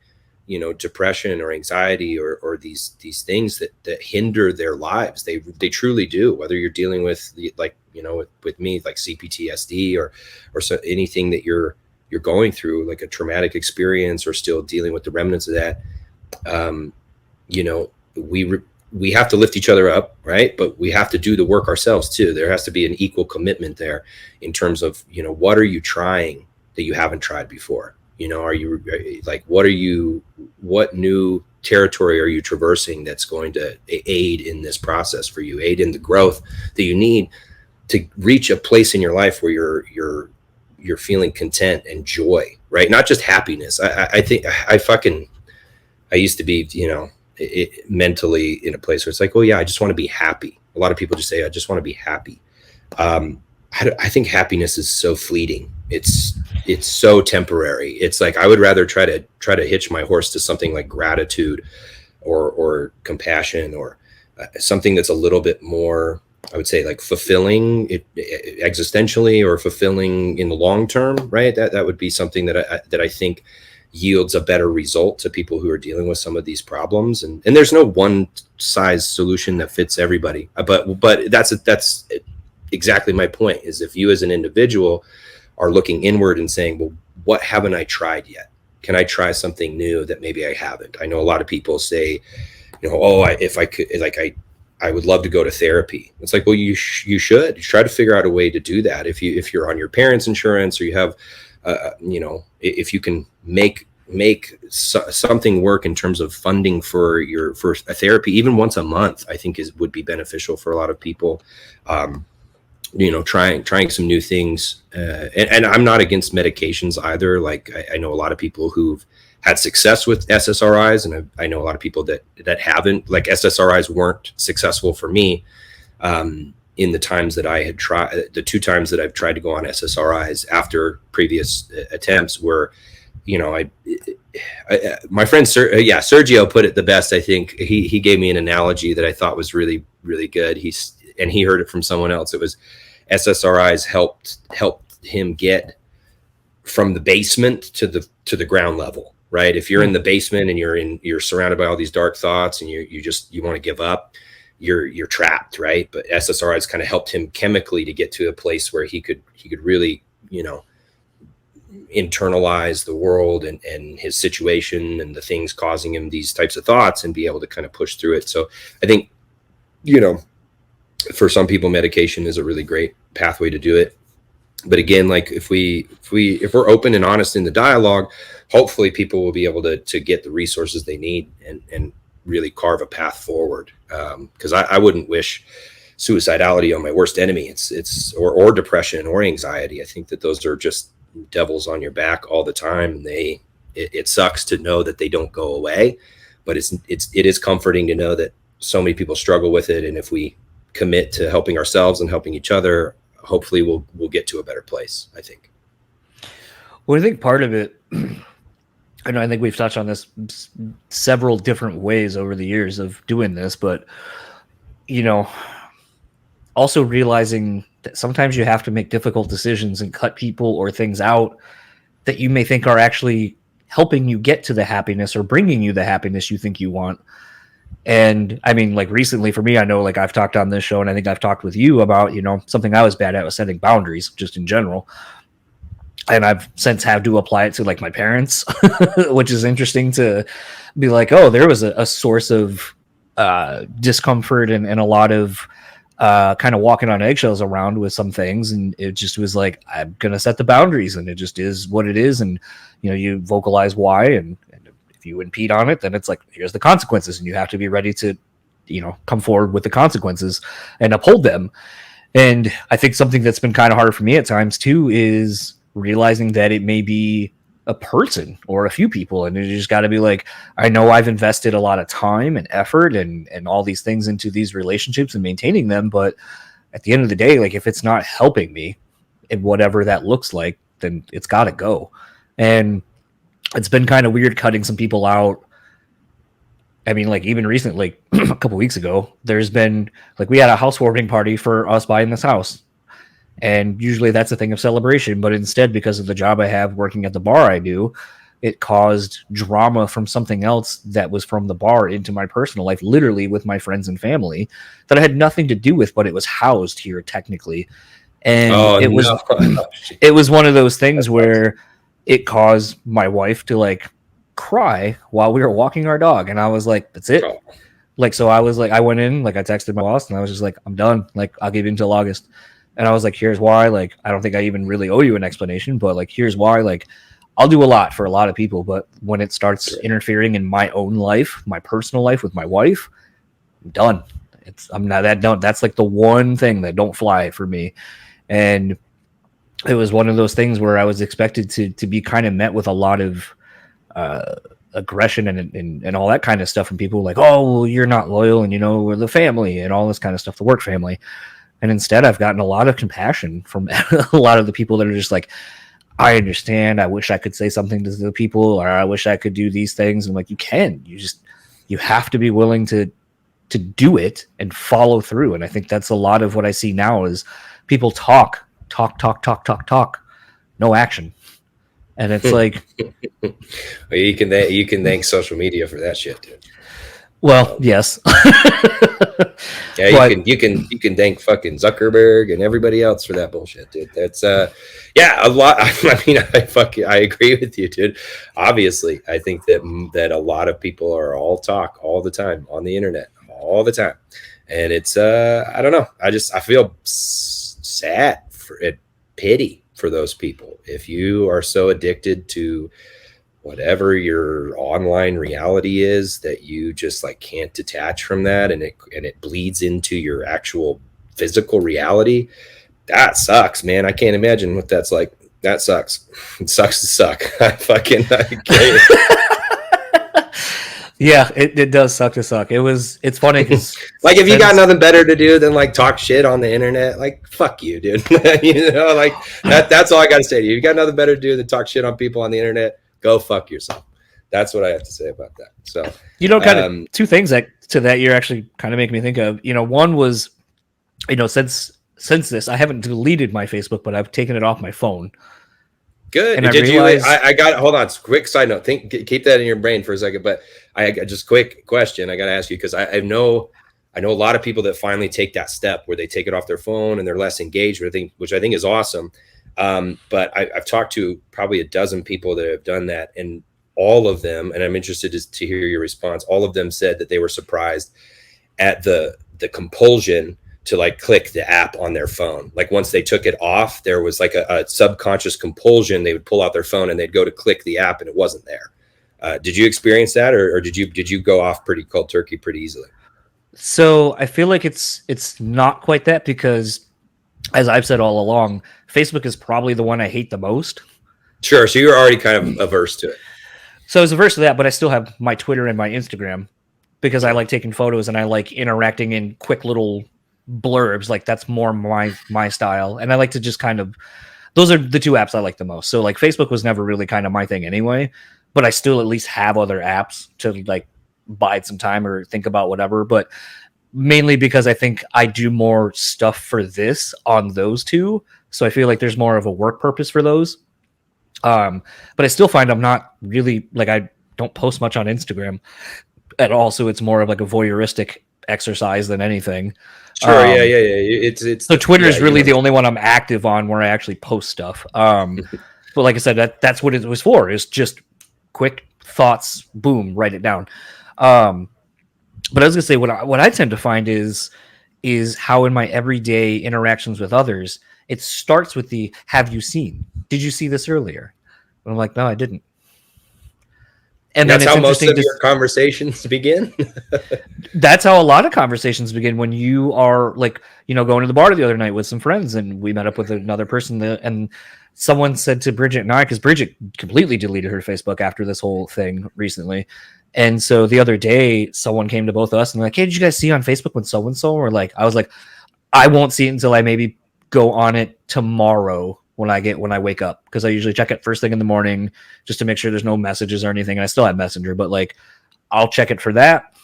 you know, depression or anxiety or these things that hinder their lives. They truly do. Whether you're dealing with like, you know, with me, like CPTSD or so, anything that you're going through, like a traumatic experience, or still dealing with the remnants of that, you know, we have to lift each other up, right? But we have to do the work ourselves too. There has to be an equal commitment there in terms of, you know, what are you trying that you haven't tried before? You know, are you like, what new territory are you traversing that's going to aid in this process for you, aid in the growth that you need to reach a place in your life where you're feeling content and joy, right? Not just happiness. I think I used to be, you know, mentally in a place where it's like, oh yeah, I just want to be happy. A lot of people just say, I just want to be happy. I think happiness is so fleeting. It's so temporary. It's like, I would rather try to hitch my horse to something like gratitude or compassion, or something that's a little bit more, I would say, like fulfilling existentially, or fulfilling in the long term, right? That would be something that I think yields a better result to people who are dealing with some of these problems. And there's no one size solution that fits everybody. But that's exactly my point, is if you as an individual are looking inward and saying, well, what haven't I tried yet? Can I try something new that maybe I haven't? I know a lot of people say, you know, oh, if I could, like, I would love to go to therapy. It's like, well, you should try to figure out a way to do that. If you're on your parents' insurance, or you have, you know, if you can make something work in terms of funding for a therapy, even once a month, I think would be beneficial for a lot of people. You know, trying some new things. And I'm not against medications either. Like I know a lot of people who've had success with SSRIs, and I know a lot of people that haven't. Like SSRIs weren't successful for me. in the times that I had tried, the 2 times that I've tried to go on SSRIs after previous attempts were, you know, my friend Sergio put it the best. I think he gave me an analogy that I thought was really, really good. He heard it from someone else. It was SSRIs helped him get from the basement to the ground level, right? If you're in the basement and you're surrounded by all these dark thoughts and you want to give up, you're trapped, right? But SSRIs kind of helped him chemically to get to a place where he could really, you know, internalize the world and his situation and the things causing him these types of thoughts and be able to kind of push through it. So I think, you know, for some people, medication is a really great pathway to do it. But again, like if we're open and honest in the dialogue, hopefully people will be able to get the resources they need and really carve a path forward. Because I wouldn't wish suicidality on my worst enemy. It's or depression or anxiety. I think that those are just devils on your back all the time. And it sucks to know that they don't go away, but it is comforting to know that so many people struggle with it. And if we commit to helping ourselves and helping each other, hopefully we'll get to a better place, I think. Well, I think part of it, I think we've touched on this several different ways over the years of doing this, but, you know, also realizing that sometimes you have to make difficult decisions and cut people or things out that you may think are actually helping you get to the happiness or bringing you the happiness you think you want. And I mean, like recently for me, I know like I've talked on this show and I think I've talked with you about, you know, something I was bad at was setting boundaries just in general. And I've since had to apply it to like my parents, which is interesting to be like, oh, there was a source of discomfort and a lot of kind of walking on eggshells around with some things. And it just was like, I'm going to set the boundaries and it just is what it is. And, you know, you vocalize why. And if you impede on it, then it's like, here's the consequences. And you have to be ready to, you know, come forward with the consequences and uphold them. And I think something that's been kind of hard for me at times too is realizing that it may be a person or a few people. And you just got to be like, I know I've invested a lot of time and effort and all these things into these relationships and maintaining them. But at the end of the day, like if it's not helping me in whatever that looks like, then it's got to go. And it's been kind of weird cutting some people out. I mean, like even recently, like a couple weeks ago, there's been like, we had a housewarming party for us buying this house. And usually that's a thing of celebration, but instead, because of the job I have working at the bar I do, it caused drama from something else that was from the bar into my personal life, literally with my friends and family that I had nothing to do with, but it was housed here technically. And it was one of those things where it caused my wife to like cry while we were walking our dog. And I was like, that's it. Like, so I was like, I went in, like I texted my boss and I was just like, I'm done. Like, I'll give you until August. And I was like, here's why. Like, I don't think I even really owe you an explanation, but like, here's why. Like, I'll do a lot for a lot of people, but when it starts interfering in my own life, my personal life with my wife, I'm done. I'm not that done. That's like the one thing that don't fly for me. And it was one of those things where I was expected to be kind of met with a lot of aggression and all that kind of stuff from people like, oh, well, you're not loyal, and you know, we're the family and all this kind of stuff, the work family. And instead, I've gotten a lot of compassion from a lot of the people that are just like, I understand. I wish I could say something to the people, or I wish I could do these things. And like, you can. You have to be willing to do it and follow through. And I think that's a lot of what I see now is people talk, no action. And it's like, well, you can thank social media for that shit, dude. Well, yes. Yeah, but you can thank fucking Zuckerberg and everybody else for that bullshit, dude. That's a lot. I mean, I agree with you, dude. Obviously, I think that a lot of people are all talk all the time on the internet all the time, and it's I don't know. I feel sad for it, pity for those people. If you are so addicted to whatever your online reality is that you just like can't detach from that, and it bleeds into your actual physical reality, that sucks, man. I can't imagine what that's like. That sucks. It sucks to suck. I can't. Yeah, it does suck to suck. It's funny because Like if you got nothing better to do than like talk shit on the internet, like fuck you, dude. You know, like that's all I got to say to you. You got nothing better to do than talk shit on people on the internet, go fuck yourself. That's what I have to say about that. So kind of two things that you're actually kind of making me think of. One was, since this, I haven't deleted my Facebook, but I've taken it off my phone. Good. And Did I got hold on. Quick side note. Keep that in your brain for a second. But I just quick question. I got to ask you because I know a lot of people that finally take that step where they take it off their phone and they're less engaged. Which I think is awesome. But I've talked to probably a dozen people that have done that, and all of them, and I'm interested to hear your response. All of them said that they were surprised at the compulsion to like click the app on their phone. Like once they took it off, there was like a subconscious compulsion. They would pull out their phone and they'd go to click the app and it wasn't there. Did you experience that, or did you go off pretty cold turkey pretty easily? So I feel like it's not quite that, because as I've said all along, Facebook is probably the one I hate the most. Sure. So you're already kind of averse to it. So I was averse to that, but I still have my Twitter and my Instagram because I like taking photos and I like interacting in quick little blurbs. Like that's more my style, and I like to just kind of, those are the two apps I like the most. So like Facebook was never really kind of my thing anyway, but I still at least have other apps to like bide some time or think about whatever. But mainly because I think I do more stuff for this on those two, so I feel like there's more of a work purpose for those. But I still find I'm not really, like, I don't post much on Instagram at all, so it's more of like a voyeuristic exercise than anything. Sure. Yeah. It's so Twitter is really the only one I'm active on where I actually post stuff. But like I said, that's what it was for. Is just quick thoughts, boom, write it down. But I was gonna say what I tend to find is how in my everyday interactions with others, it starts with the "Have you seen? Did you see this earlier?" And I'm like, no, I didn't. And that's how most of your conversations begin. That's how a lot of conversations begin when you are like, going to the bar the other night with some friends, and we met up with another person, and someone said to Bridget and I, because Bridget completely deleted her Facebook after this whole thing recently. And so the other day, someone came to both of us and like, "Hey, did you guys see on Facebook when so-and-so?" Or like, I was like, I won't see it until I maybe go on it tomorrow when I wake up, because I usually check it first thing in the morning just to make sure there's no messages or anything. And I still have Messenger, but like I'll check it for that,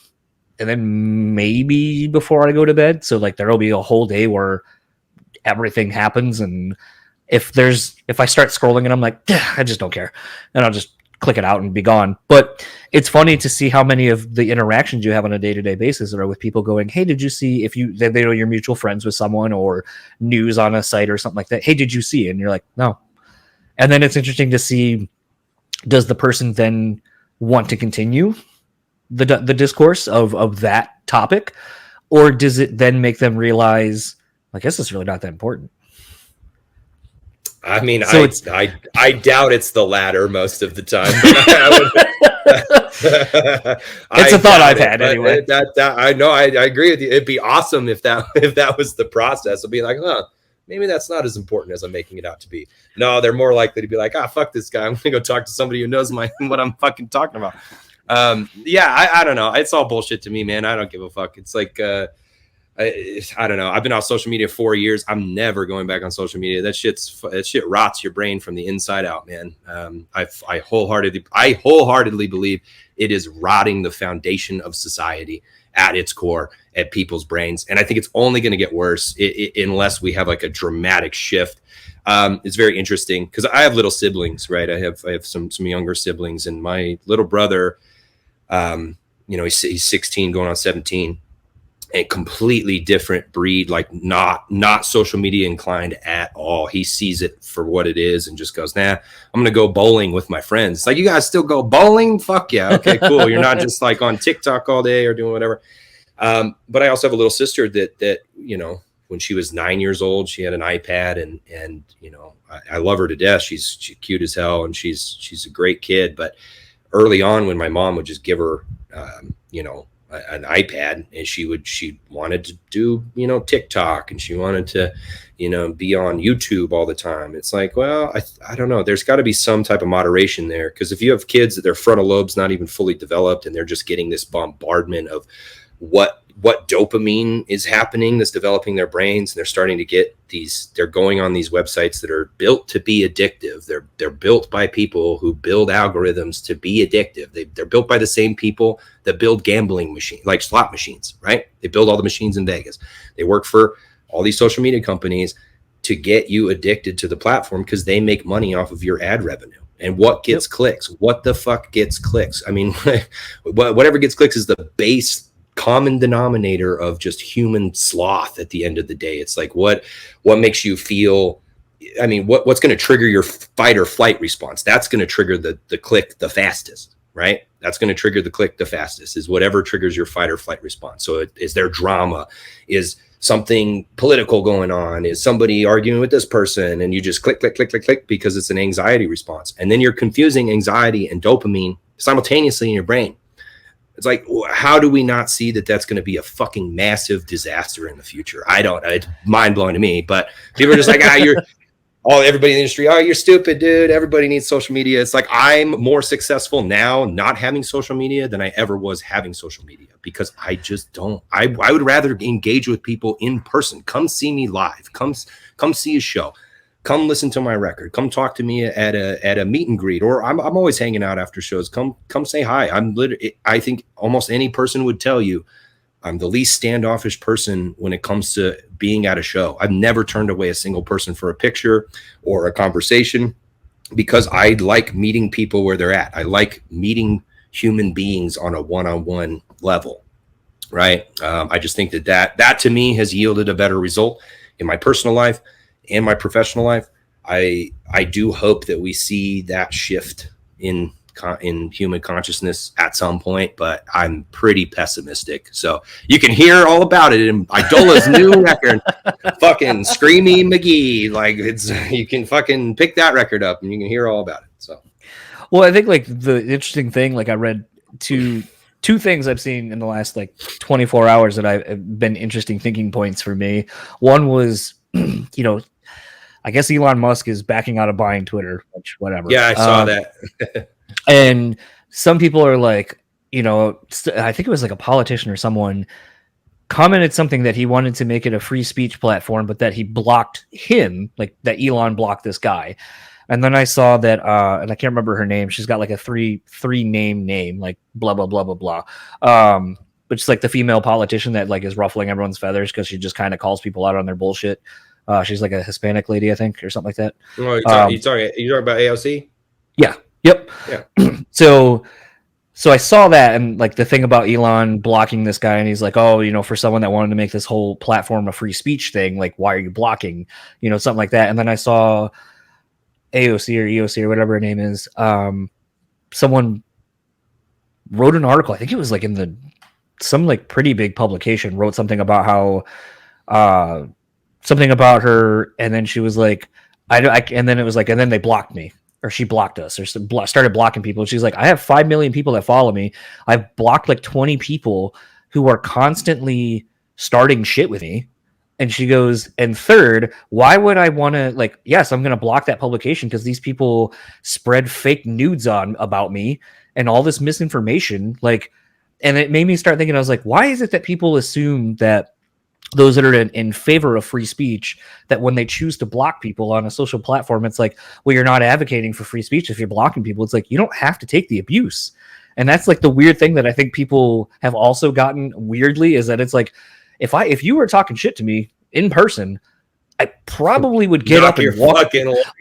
and then maybe before I go to bed. So like there'll be a whole day where everything happens, and if I start scrolling and I'm like, I just don't care, and I'll just click it out and be gone. But it's funny to see how many of the interactions you have on a day-to-day basis are with people going, "Hey, did you see?" If they know you're mutual friends with someone or news on a site or something like that, "Hey, did you see?" And you're like, "No." And then it's interesting to see, does the person then want to continue the discourse of that topic, or does it then make them realize, I guess it's really not that important? I mean, so I doubt it's the latter most of the time. It's a thought I've had anyway. I know. I agree with you. It'd be awesome if that was the process of being like, maybe that's not as important as I'm making it out to be. No, they're more likely to be like, fuck this guy. I'm gonna go talk to somebody who knows what I'm fucking talking about. I don't know. It's all bullshit to me, man. I don't give a fuck. It's like, I don't know. I've been off social media 4 years. I'm never going back on social media. That shit rots your brain from the inside out, man. I wholeheartedly believe it is rotting the foundation of society at its core, at people's brains. And I think it's only going to get worse unless we have like a dramatic shift. It's very interesting because I have little siblings, right? I have some younger siblings, and my little brother, he's 16 going on 17. A completely different breed, like not social media inclined at all. He sees it for what it is and just goes, "Nah, I'm gonna go bowling with my friends." It's like, you guys still go bowling? Fuck yeah. Okay, cool. You're not just like on TikTok all day or doing whatever. But I also have a little sister that when she was 9 years old, she had an iPad, and I love her to death. She's cute as hell, and she's a great kid. But early on, when my mom would just give her an iPad, and she wanted to do, TikTok, and she wanted to, be on YouTube all the time. It's like, well, I don't know. There's got to be some type of moderation there, because if you have kids that their frontal lobe's not even fully developed and they're just getting this bombardment of what dopamine is happening that's developing their brains, and they're starting to get they're going on these websites that are built to be addictive. They're built by people who build algorithms to be addictive. They're built by the same people that build gambling machines, like slot machines, right? They build all the machines in Vegas. They work for all these social media companies to get you addicted to the platform, because they make money off of your ad revenue. And what gets clicks? What the fuck gets clicks? I mean, whatever gets clicks is the base common denominator of just human sloth at the end of the day. It's like, what makes you feel, I mean, what's going to trigger your fight or flight response? That's going to trigger the click the fastest, right? That's going to trigger the click the fastest, is whatever triggers your fight or flight response. So is there drama? Is something political going on? Is somebody arguing with this person? And you just click, click, click, click, click, because it's an anxiety response. And then you're confusing anxiety and dopamine simultaneously in your brain. It's like, how do we not see that that's going to be a fucking massive disaster in the future? It's mind blowing to me, but people are just like, everybody in the industry, you're stupid, dude. Everybody needs social media. It's like, I'm more successful now not having social media than I ever was having social media, because I just don't. I would rather engage with people in person. Come see me live. Come see a show. Come listen to my record. Come talk to me at a meet and greet, or I'm always hanging out after shows. Come say hi. I think almost any person would tell you I'm the least standoffish person when it comes to being at a show. I've never turned away a single person for a picture or a conversation, because I like meeting people where they're at. I like meeting human beings on a one-on-one level, right? I just think that to me has yielded a better result in my personal life and my professional life. I do hope that we see that shift in human consciousness at some point, but I'm pretty pessimistic. So you can hear all about it in Idola's new record, fucking Screamy McGee. Like, you can fucking pick that record up and you can hear all about it. So, well, I think like the interesting thing, like I read two things I've seen in the last like 24 hours that I've been interesting thinking points for me. One was, I guess Elon Musk is backing out of buying Twitter, which whatever. Yeah, I saw that. And some people are like, I think it was like a politician or someone commented something that he wanted to make it a free speech platform, but that he blocked him, like that Elon blocked this guy. And then I saw that, and I can't remember her name. She's got like a three name, like blah, blah, blah, blah, blah. Which is like the female politician that like is ruffling everyone's feathers because she just kind of calls people out on their bullshit. She's like a Hispanic lady, I think, or something like that. Oh, you talking about AOC? Yeah. Yep. Yeah. So I saw that, and like the thing about Elon blocking this guy, and he's like, oh, for someone that wanted to make this whole platform a free speech thing, like, why are you blocking, something like that. And then I saw AOC or EOC or whatever her name is. Someone wrote an article. I think it was like in some like pretty big publication, wrote something about how, something about her, and then she was like, and then it was like, and then they blocked me, or she blocked us, or started blocking people. And she's like, I have 5 million people that follow me. I've blocked like 20 people who are constantly starting shit with me. And she goes, and third, why would I want to, like, yes, I'm going to block that publication because these people spread fake nudes about me and all this misinformation. Like, and it made me start thinking, I was like, why is it that people assume that those that are in favor of free speech, that when they choose to block people on a social platform, it's like, well, you're not advocating for free speech if you're blocking people. It's like, you don't have to take the abuse. And that's like the weird thing that I think people have also gotten weirdly, is that it's like, if you were talking shit to me in person, I probably would get up and walk.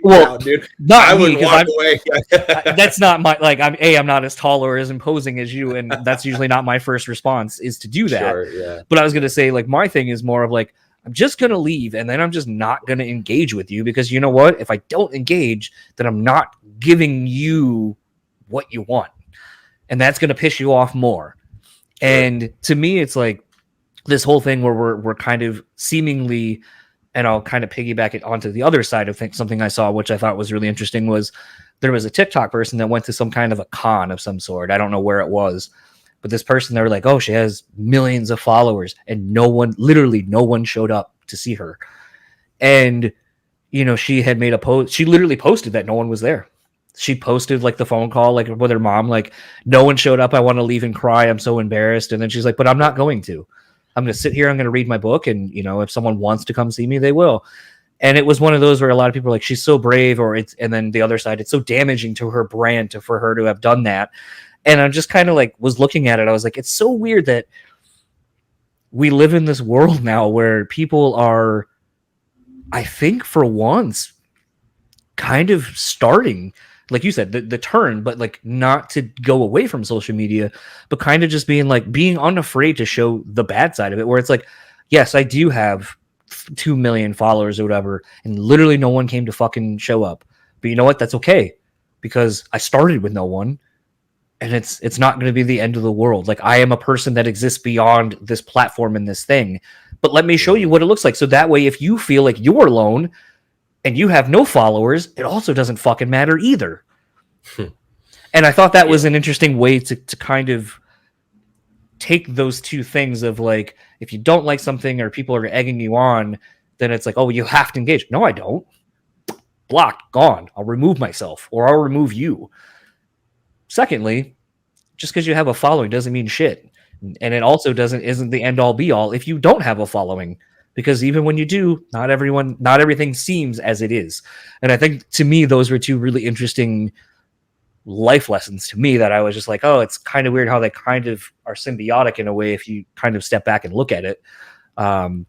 Well, dude, I would walk away. That's not my, like, I'm not as tall or as imposing as you, and that's usually not my first response is to do that. Sure, yeah. But I was gonna say, like, my thing is more of like, I'm just gonna leave, and then I'm just not gonna engage with you, because you know what? If I don't engage, then I'm not giving you what you want, and that's gonna piss you off more. Sure. And to me, it's like this whole thing where we're kind of seemingly. And I'll kind of piggyback it onto the other side of things. Something I saw, which I thought was really interesting, was there was a TikTok person that went to some kind of a con of some sort. I don't know where it was, But this person, they were like, oh, she has millions of followers, and literally no one showed up to see her. And, you know, she had made a post. She literally posted that no one was there. She posted like the phone call, like with her mom, like, no one showed up. I want to leave and cry. I'm so embarrassed. And then she's like, but I'm not going to. I'm going to sit here. I'm going to read my book. And, you know, if someone wants to come see me, they will. And it was one of those where a lot of people are like, she's so brave, and then the other side, it's so damaging to her brand for her to have done that. And I just kind of like was looking at it. I was like, it's so weird that we live in this world now where people are, I think for once, kind of starting, like you said, the turn, but like not to go away from social media, but kind of just being unafraid to show the bad side of it, where it's like, yes, I do have 2 million followers or whatever, and literally no one came to fucking show up. But you know what? That's okay, because I started with no one, and it's not going to be the end of the world. Like, I am a person that exists beyond this platform and this thing, but let me show you what it looks like. So that way, if you feel like you're alone and you have no followers, it also doesn't fucking matter either. And I thought that was an interesting way to kind of take those two things of like, if you don't like something or people are egging you on, then it's like, oh, you have to engage. No, I don't. Blocked, gone. I'll remove myself, or I'll remove you. Secondly, just because you have a following doesn't mean shit. And it also isn't the end all be all if you don't have a following, because even when you do, not everything seems as it is. And I think, to me, those were two really interesting life lessons to me, that I was just like, oh, it's kind of weird how they kind of are symbiotic in a way if you kind of step back and look at it. But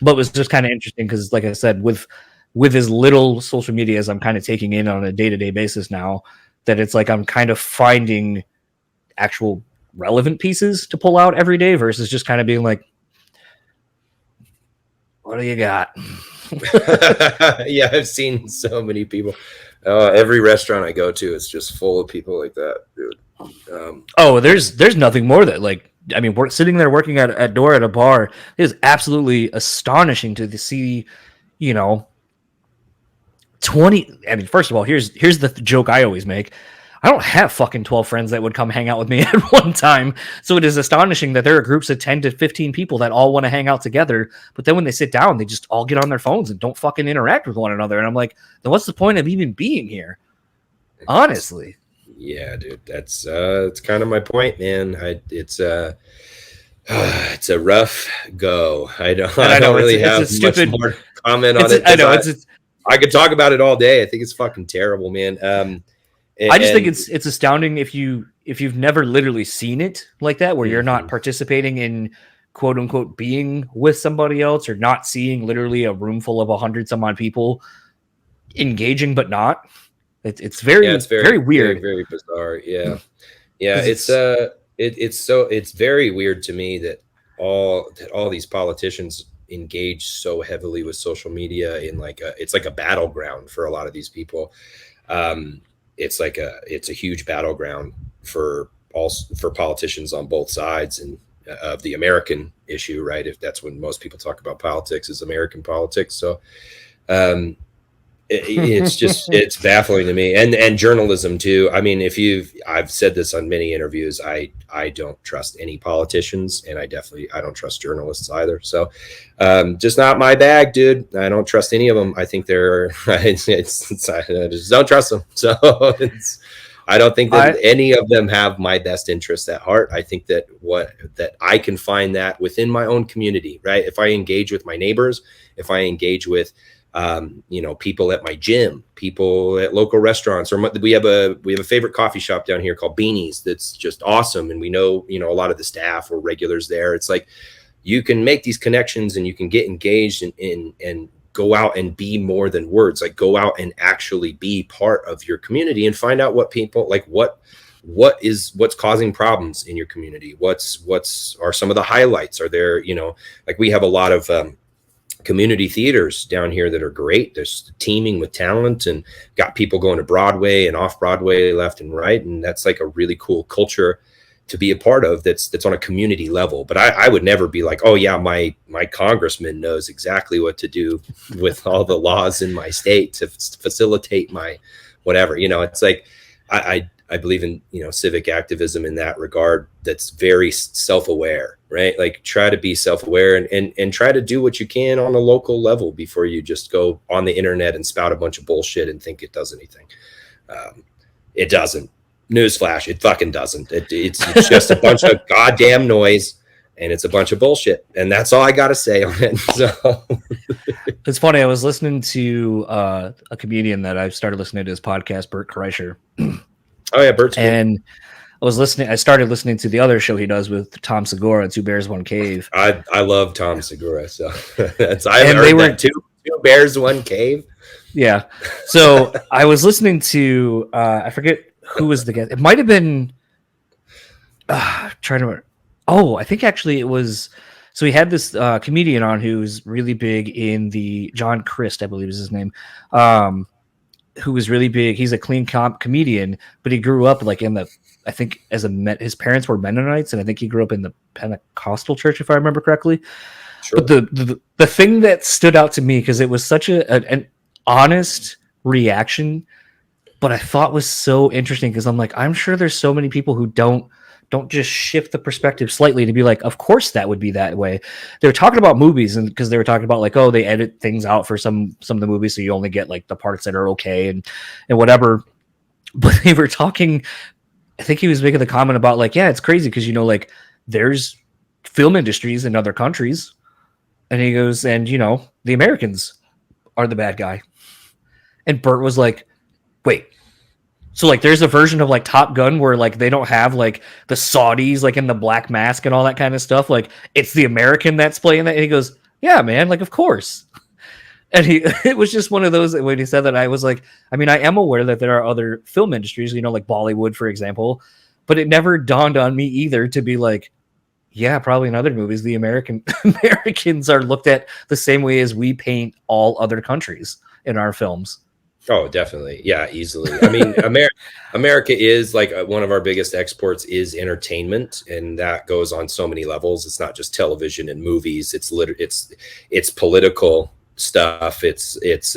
it was just kind of interesting because, like I said, with as little social media as I'm kind of taking in on a day-to-day basis now, that it's like I'm kind of finding actual relevant pieces to pull out every day versus just kind of being like, what do you got? Yeah, I've seen so many people. Every restaurant I go to is just full of people like that, dude. There's nothing more that, like, I mean, we're sitting there working at door at a bar. It is absolutely astonishing to see, you know, 20. I mean, first of all, here's the joke I always make. I don't have fucking 12 friends that would come hang out with me at one time. So it is astonishing that there are groups of 10 to 15 people that all want to hang out together. But then when they sit down, they just all get on their phones and don't fucking interact with one another. And I'm like, then what's the point of even being here? Honestly. Yeah, dude, that's kind of my point, man. It's a rough go. I don't really have much more comment on it. I know I could talk about it all day. I think it's fucking terrible, man. I just think it's astounding if you've never literally seen it like that, where you're not participating in quote unquote being with somebody else, or not seeing literally a room full of 100 some odd people engaging, but not. It's very weird, very bizarre. Yeah. It's very weird to me that all these politicians engage so heavily with social media in it's like a battleground for a lot of these people. It's a huge battleground for politicians on both sides and of the American issue, right? If that's when most people talk about politics, is American politics. So it's baffling to me, and journalism too. I mean, I've said this on many interviews, I don't trust any politicians, and I don't trust journalists either. So just not my bag, dude. I don't trust any of them. I think I just don't trust them. So I don't think that any of them have my best interests at heart. I think that I can find that within my own community, right? If I engage with my neighbors, if I engage with people at my gym, people at local restaurants, or we have a favorite coffee shop down here called Beanies that's just awesome, and we know a lot of the staff or regulars there. It's like you can make these connections and you can get engaged and go out and be more than words. Like, go out and actually be part of your community and find out what people like, what's causing problems in your community, what's are some of the highlights. Are there, like, we have a lot of community theaters down here that are great. They're teaming with talent and got people going to Broadway and off Broadway left and right. And that's like a really cool culture to be a part of that's on a community level. But I would never be like, oh yeah, my congressman knows exactly what to do with all the laws in my state to facilitate my whatever. It's like, I believe in, civic activism in that regard. That's very self-aware, right? Like try to be self-aware and try to do what you can on a local level before you just go on the internet and spout a bunch of bullshit and think it does anything. It doesn't. Newsflash, it fucking doesn't. It's just a bunch of goddamn noise, and it's a bunch of bullshit. And that's all I got to say on it. So it's funny. I was listening to a comedian that I've started listening to his podcast, Bert Kreischer. Oh yeah, Bert's and I started listening to the other show he does with Tom Segura, Two Bears, One Cave. I love Tom Segura, so I haven't heard that two bears, one cave. Yeah. So I was listening to I forget who was the guest. It might have been I think actually it was. So he had this comedian on who's really big in the John Christ, I believe is his name. Who was really big. He's a clean comedian, but he grew up like in his parents were Mennonites, and I think he grew up in the Pentecostal church, if I remember correctly. Sure. But the thing that stood out to me, because it was such an honest reaction, but I thought was so interesting, because I'm like, I'm sure there's so many people who don't just shift the perspective slightly to be like, of course that would be that way. They were talking about movies, and because they were talking about like, oh, they edit things out for some of the movies, so you only get like the parts that are okay and whatever. But they were talking, I think he was making the comment about like, yeah, it's crazy because like there's film industries in other countries, and he goes, and the Americans are the bad guy. And Bert was like, wait. So like there's a version of like Top Gun where like they don't have like the Saudis like in the black mask and all that kind of stuff. Like it's the American that's playing that. And he goes, yeah, man, like of course. And it was just one of those, when he said that, I was like, I mean, I am aware that there are other film industries, like Bollywood, for example, but it never dawned on me either to be like, yeah, probably in other movies, the Americans are looked at the same way as we paint all other countries in our films. Oh, definitely. Yeah, easily. I mean, America is like one of our biggest exports is entertainment, and that goes on so many levels. It's not just television and movies. It's political stuff. It's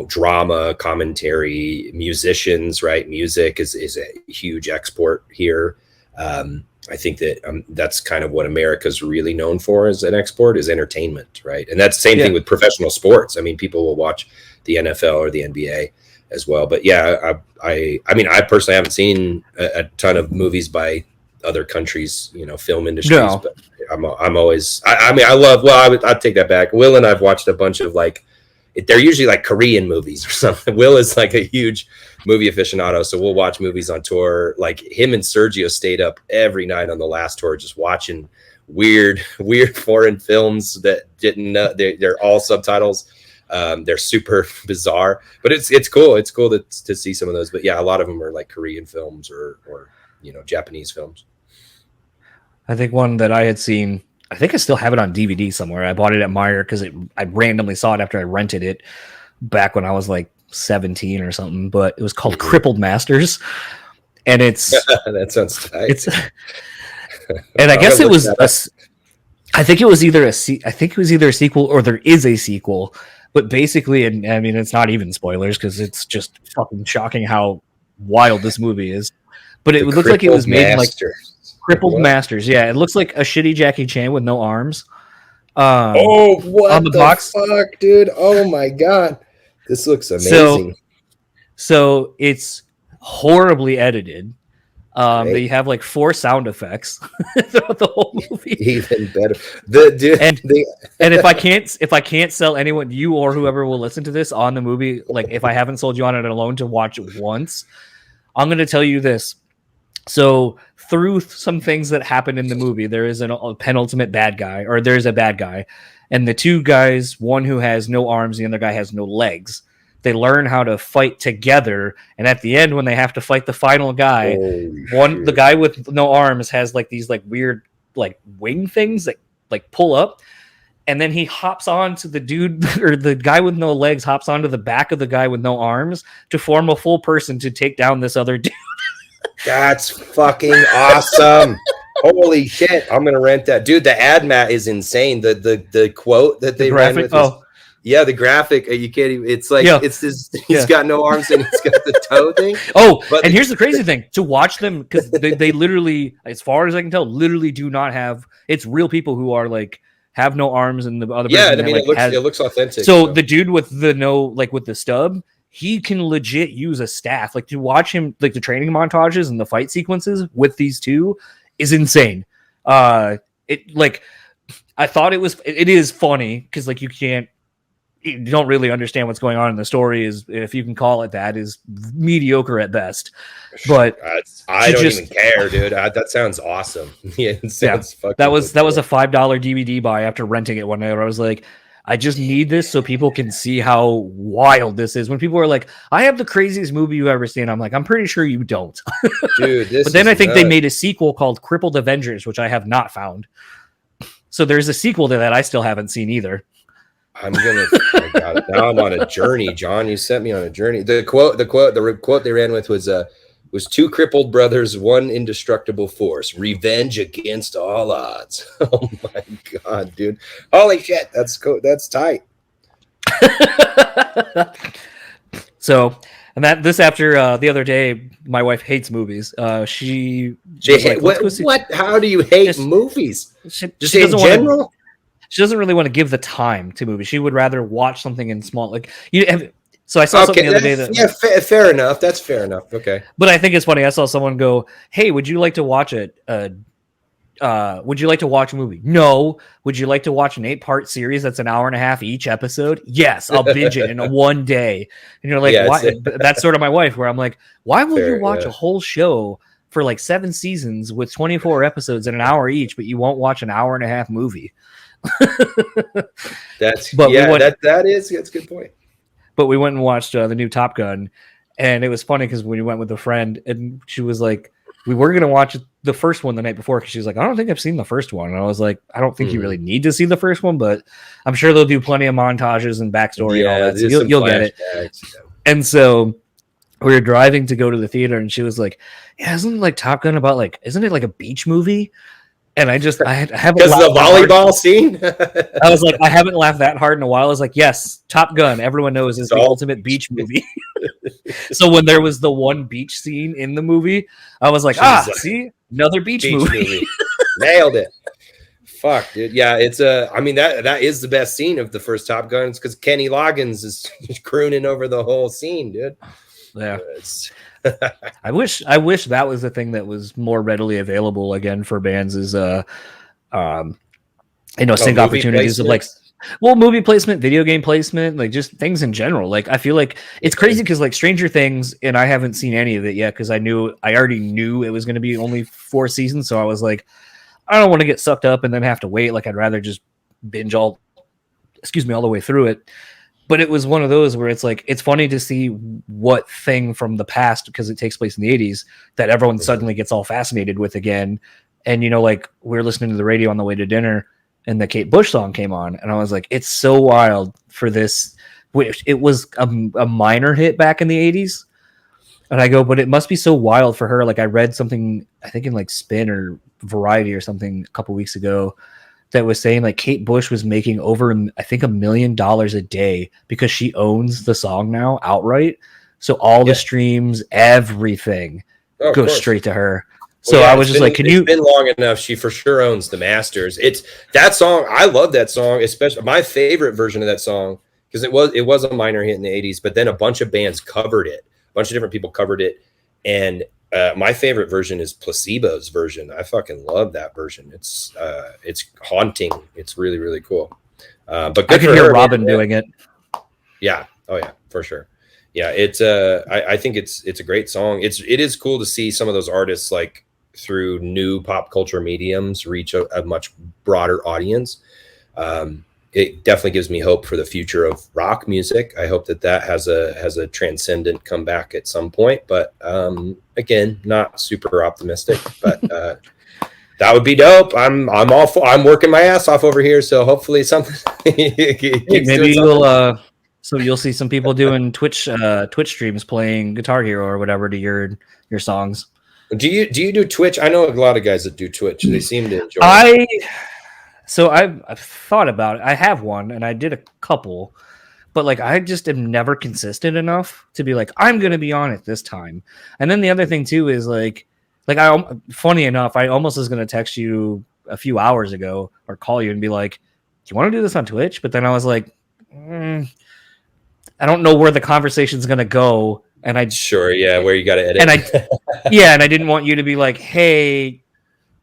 drama, commentary, musicians, right? Music is a huge export here. I think that that's kind of what America's really known for as an export, is entertainment, right? And that's the same thing with professional sports. I mean, people will watch the NFL or the NBA as well. But yeah, I mean, I personally haven't seen a ton of movies by other countries, film industries. No. But I'm always, I love. Well, I'd take that back. Will and I've watched a bunch of like, they're usually like Korean movies or something. Will is like a huge movie aficionado, so we'll watch movies on tour. Like him and Sergio stayed up every night on the last tour just watching weird foreign films that didn't know they're all subtitles. They're super bizarre, but it's cool. It's cool to see some of those. But yeah, a lot of them are like Korean films or Japanese films. I think one that I had seen, I think I still have it on DVD somewhere. I bought it at Meyer because I randomly saw it after I rented it back when I was like 17 or something. But it was called Crippled Masters, and it's that sounds tight. It's and I guess it was I think it was either a sequel or there is a sequel. But basically, and I mean, it's not even spoilers because it's just fucking shocking how wild this movie is. But it looked like it was made like Crippled Masters. Yeah, it looks like a shitty Jackie Chan with no arms. What on the box? Fuck, dude! Oh my god, this looks amazing. So it's horribly edited. They have like 4 sound effects throughout the whole movie. Even better. And if I can't sell anyone, you or whoever will listen to this on the movie, like if I haven't sold you on it alone to watch it once, I'm going to tell you this. So through some things that happen in the movie, there is a penultimate bad guy, or there's a bad guy, and the 2 guys, one who has no arms, the other guy has no legs. They learn how to fight together, and at the end, when they have to fight the final guy, the guy with no arms has like these like weird like wing things that like pull up, and then he hops on to the dude, or the guy with no legs hops onto the back of the guy with no arms to form a full person to take down this other dude. That's fucking awesome. Holy shit. I'm going to rent that. Dude, the ad mat is insane. The quote that they ran with Yeah, the graphic, you can't even, it's like, it's this, he's got no arms and he's got the toe thing. Oh, but and here's the crazy thing, to watch them, because they literally, as far as I can tell, literally do not have, it's real people who are like, have no arms, and the other person, I mean, like, it looks authentic. So the dude with the no, like with the stub, he can legit use a staff. Like, to watch him, like the training montages and the fight sequences with these two is insane. It, like, I thought it is funny, because like you don't really understand what's going on in the story, is, if you can call it that, is mediocre at best. But I don't even care, dude. That sounds awesome. That was a $5 DVD buy after renting it one day, where I was like, I just need this so people can see how wild this is. When people are like, I have the craziest movie you've ever seen, I'm like, I'm pretty sure you don't. Dude, but then I think they made a sequel called Crippled Avengers, which I have not found. So there's a sequel to that I still haven't seen either. I'm gonna. Oh God, now I'm on a journey, John. You sent me on a journey. The quote they ran with was two crippled brothers, one indestructible force. Revenge against all odds. Oh my God, dude! Holy shit, that's cool. That's tight. So, and this after the other day, my wife hates movies. She like, what? How do you hate movies? Just in general. She doesn't really want to give the time to movies. She would rather watch something in small, like So I saw something the other day that fair enough. That's fair enough. Okay, but I think it's funny. I saw someone go, "Hey, would you like to watch would you like to watch a movie? No. Would you like to watch an 8-part series that's an hour and a half each episode? Yes, I'll binge it in one day." And you're like, why? That's sort of my wife, where I'm like, why will you watch a whole show for like 7 seasons with 24 episodes in an hour each, but you won't watch an hour and a half movie? That's a good point. But we went and watched the new Top Gun, and it was funny because we went with a friend, and she was like, we were going to watch the first one the night before, because she was like, I don't think I've seen the first one. And I was like, I don't think you really need to see the first one, but I'm sure they'll do plenty of montages and backstory and all that, so you'll get it. And so we were driving to go to the theater, and she was like, yeah, isn't like Top Gun about like, isn't it like a beach movie? And I haven't, because the volleyball scene. I was like, I haven't laughed that hard in a while. I was like, yes, Top Gun, everyone knows, is the ultimate beach movie. So when there was the one beach scene in the movie, I was like, see, another beach movie. Nailed it. Fuck, dude. Yeah, it's I mean, that is the best scene of the first Top Gun, because Kenny Loggins is crooning over the whole scene, dude. Yeah. I wish that was the thing that was more readily available again for bands, is sync opportunities of like, well, movie placement, video game placement, like just things in general. Like, I feel like it's crazy because like Stranger Things, and I haven't seen any of it yet because I already knew it was going to be only 4 seasons, so I was like, I don't want to get sucked up and then have to wait. Like, I'd rather just binge all the way through it. But it was one of those where it's like, it's funny to see what thing from the past, because it takes place in the 80s, that everyone suddenly gets all fascinated with again. And, like, we were listening to the radio on the way to dinner, and the Kate Bush song came on, and I was like, it's so wild for this. It was a minor hit back in the 80s. And I go, but it must be so wild for her. Like, I read something, I think in like Spin or Variety or something a couple weeks ago, that was saying like Kate Bush was making over, I think, $1 million a day because she owns the song now outright. So all the streams, everything goes straight to her. So I was just like, it's been long enough. She for sure owns the masters. It's that song. I love that song, especially my favorite version of that song, because it was a minor hit in the 80s, but then a bunch of bands covered it. A bunch of different people covered it. And my favorite version is Placebo's version. I fucking love that version. It's haunting. It's really, really cool. But good, I can hear Robin doing it. Yeah. Oh yeah, for sure. Yeah. It's I think it's a great song. It is cool to see some of those artists, like, through new pop culture mediums, reach a much broader audience. It definitely gives me hope for the future of rock music. I hope that has a transcendent comeback at some point, but again, not super optimistic, but that would be dope. I'm working my ass off over here, so hopefully something. Maybe you'll see some people doing Twitch streams playing Guitar Hero or whatever to your songs. Do you do Twitch? I know a lot of guys that do Twitch. They seem to enjoy it. So I've thought about it. I have one, and I did a couple, but like I just am never consistent enough to be like I'm gonna be on it this time. And then the other thing too is funny enough, I almost was gonna text you a few hours ago or call you and be like, "Do you want to do this on Twitch?" But then I was like, I don't know where the conversation's gonna go, and I Sure, yeah, where you got to edit. and I yeah, and I didn't want you to be like, "Hey,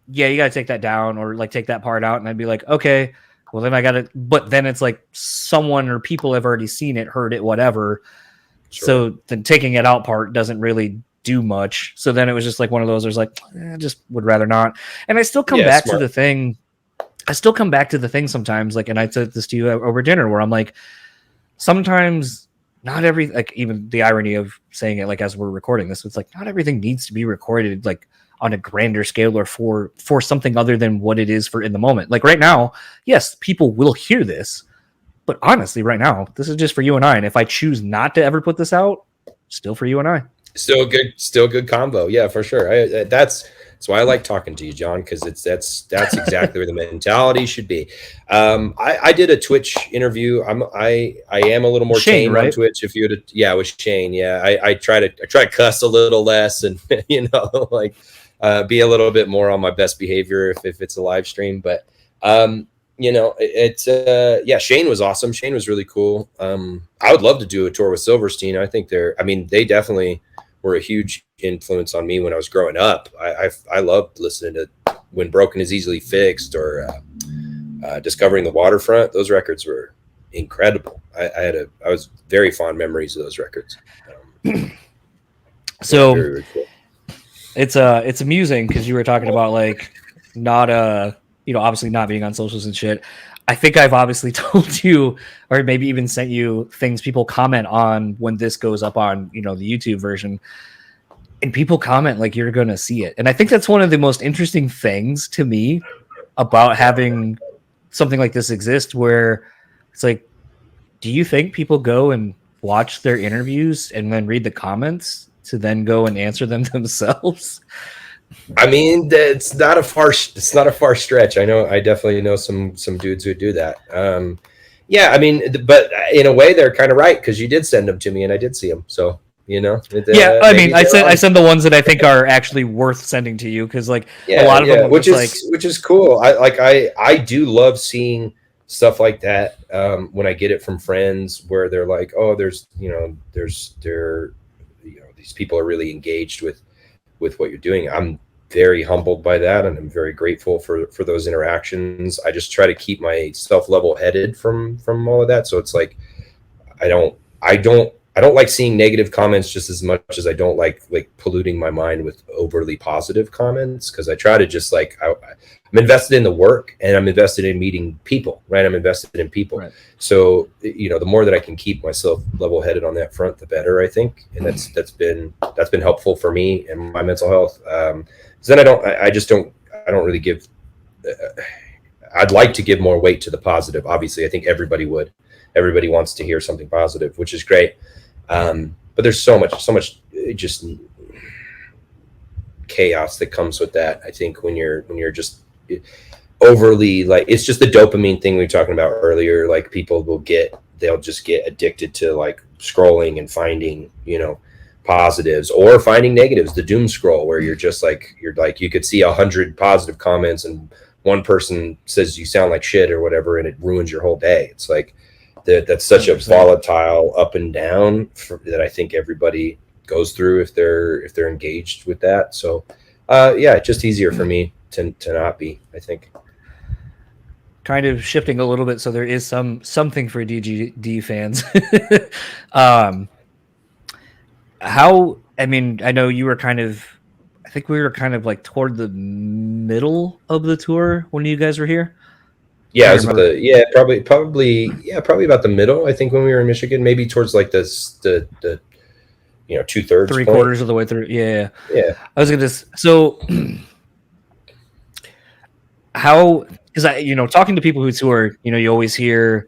yeah, you got to take that down or like take that part out," and I'd be like, "Okay." Well, then I got to, but then it's like someone or people have already seen it, heard it, whatever. Sure. So the taking it out part doesn't really do much. So then it was just like one of those. There's like, I just would rather not. And I still come back to the thing. I still come back to the thing sometimes. Like, and I said this to you over dinner, where I'm like, sometimes not every, like, even the irony of saying it like as we're recording this, it's like not everything needs to be recorded like on a grander scale or for something other than what it is for in the moment. Like right now, yes, people will hear this, but honestly, right now, this is just for you and I. And if I choose not to ever put this out, still for you and I. Still good combo. Yeah, for sure. That's why I like talking to you, John, because that's exactly where the mentality should be. I did a Twitch interview. I am a little more Shane, right? on Twitch. If you would, yeah, with Chae. Yeah, I try to cuss a little less and like be a little bit more on my best behavior if it's a live stream. But yeah, Shane was awesome. Shane was really cool. I would love to do a tour with Silverstein. I think they definitely were a huge influence on me when I was growing up. I loved listening to When Broken Is Easily Fixed or Discovering the Waterfront. Those records were incredible. I was very fond memories of those records. So very, very cool. It's amusing because you were talking about like not obviously not being on socials and shit. I think I've obviously told you, or maybe even sent you things people comment on when this goes up on, the YouTube version, and people comment like you're going to see it. And I think that's one of the most interesting things to me about having something like this exist, where it's like, do you think people go and watch their interviews and then read the comments to then go and answer them themselves? I mean, it's not a far stretch. I definitely know some dudes who do that. Yeah, I mean, but in a way, they're kind of right because you did send them to me and I did see them. So yeah, I mean, I send the ones that I think are actually worth sending to you because like a lot of them, which is cool. I do love seeing stuff like that when I get it from friends where they're like, oh, these people are really engaged with what you're doing. I'm very humbled by that, and I'm very grateful for those interactions. I just try to keep myself level-headed from all of that. So it's like I don't like seeing negative comments just as much as I don't like polluting my mind with overly positive comments, because I try to just I'm invested in the work and I'm invested in meeting people, right? I'm invested in people. Right. So, the more that I can keep myself level-headed on that front, the better, I think. And that's been helpful for me and my mental health. So then I don't really give, I'd like to give more weight to the positive. Obviously, I think everybody wants to hear something positive, which is great. But there's so much just chaos that comes with that. I think when you're just overly it's just the dopamine thing we were talking about earlier. Like people they'll just get addicted to like scrolling and finding, positives or finding negatives, the doom scroll, where you're you could see 100 positive comments and one person says you sound like shit or whatever, and it ruins your whole day. It's like that's such 100%. A volatile up and down that I think everybody goes through if they're engaged with that. So it's just easier for me to not be, I think. Kind of shifting a little bit, so there is something for DGD fans. I know you were I think we were kind of like toward the middle of the tour when you guys were here. Yeah, it was probably about the middle. I think when we were in Michigan, maybe towards like the 2/3, 3/4 of the way through. Yeah. I was so how, because talking to people who tour, you always hear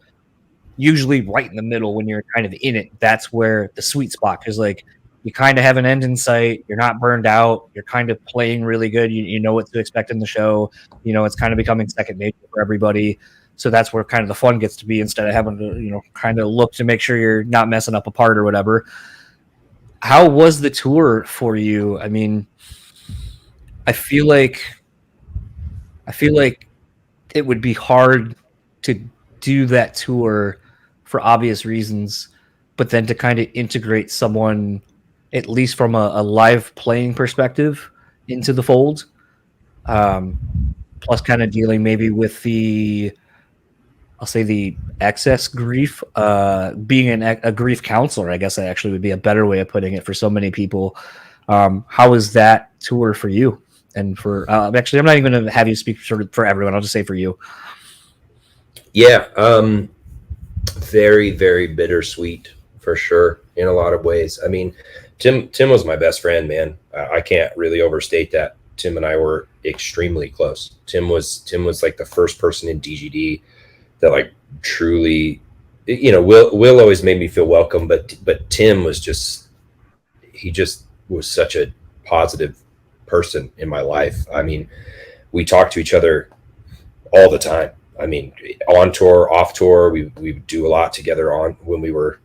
usually right in the middle when you're kind of in it. That's where the sweet spot, because like you kind of have an end in sight. You're not burned out. You're kind of playing really good. You know what to expect in the show. You know, it's kind of becoming second nature for everybody. So that's where kind of the fun gets to be, instead of having to, you know, kind of look to make sure you're not messing up a part or whatever. How was the tour for you? I mean, I feel like it would be hard to do that tour for obvious reasons, but then to kind of integrate someone, at least from a live playing perspective, into the fold. Plus kind of dealing maybe with I'll say the excess grief, being a grief counselor, I guess that actually would be a better way of putting it for so many people. How was that tour for you? And for actually, I'm not even going to have you speak sort of for everyone. I'll just say for you. Yeah, very, very bittersweet for sure in a lot of ways. I mean, Tim was my best friend, man. I can't really overstate that. Tim and I were extremely close. Tim was like the first person in DGD that like truly, you know, Will always made me feel welcome, but Tim was he just was such a positive person in my life. I mean, we talked to each other all the time. I mean, on tour, off tour, we would do a lot together when we were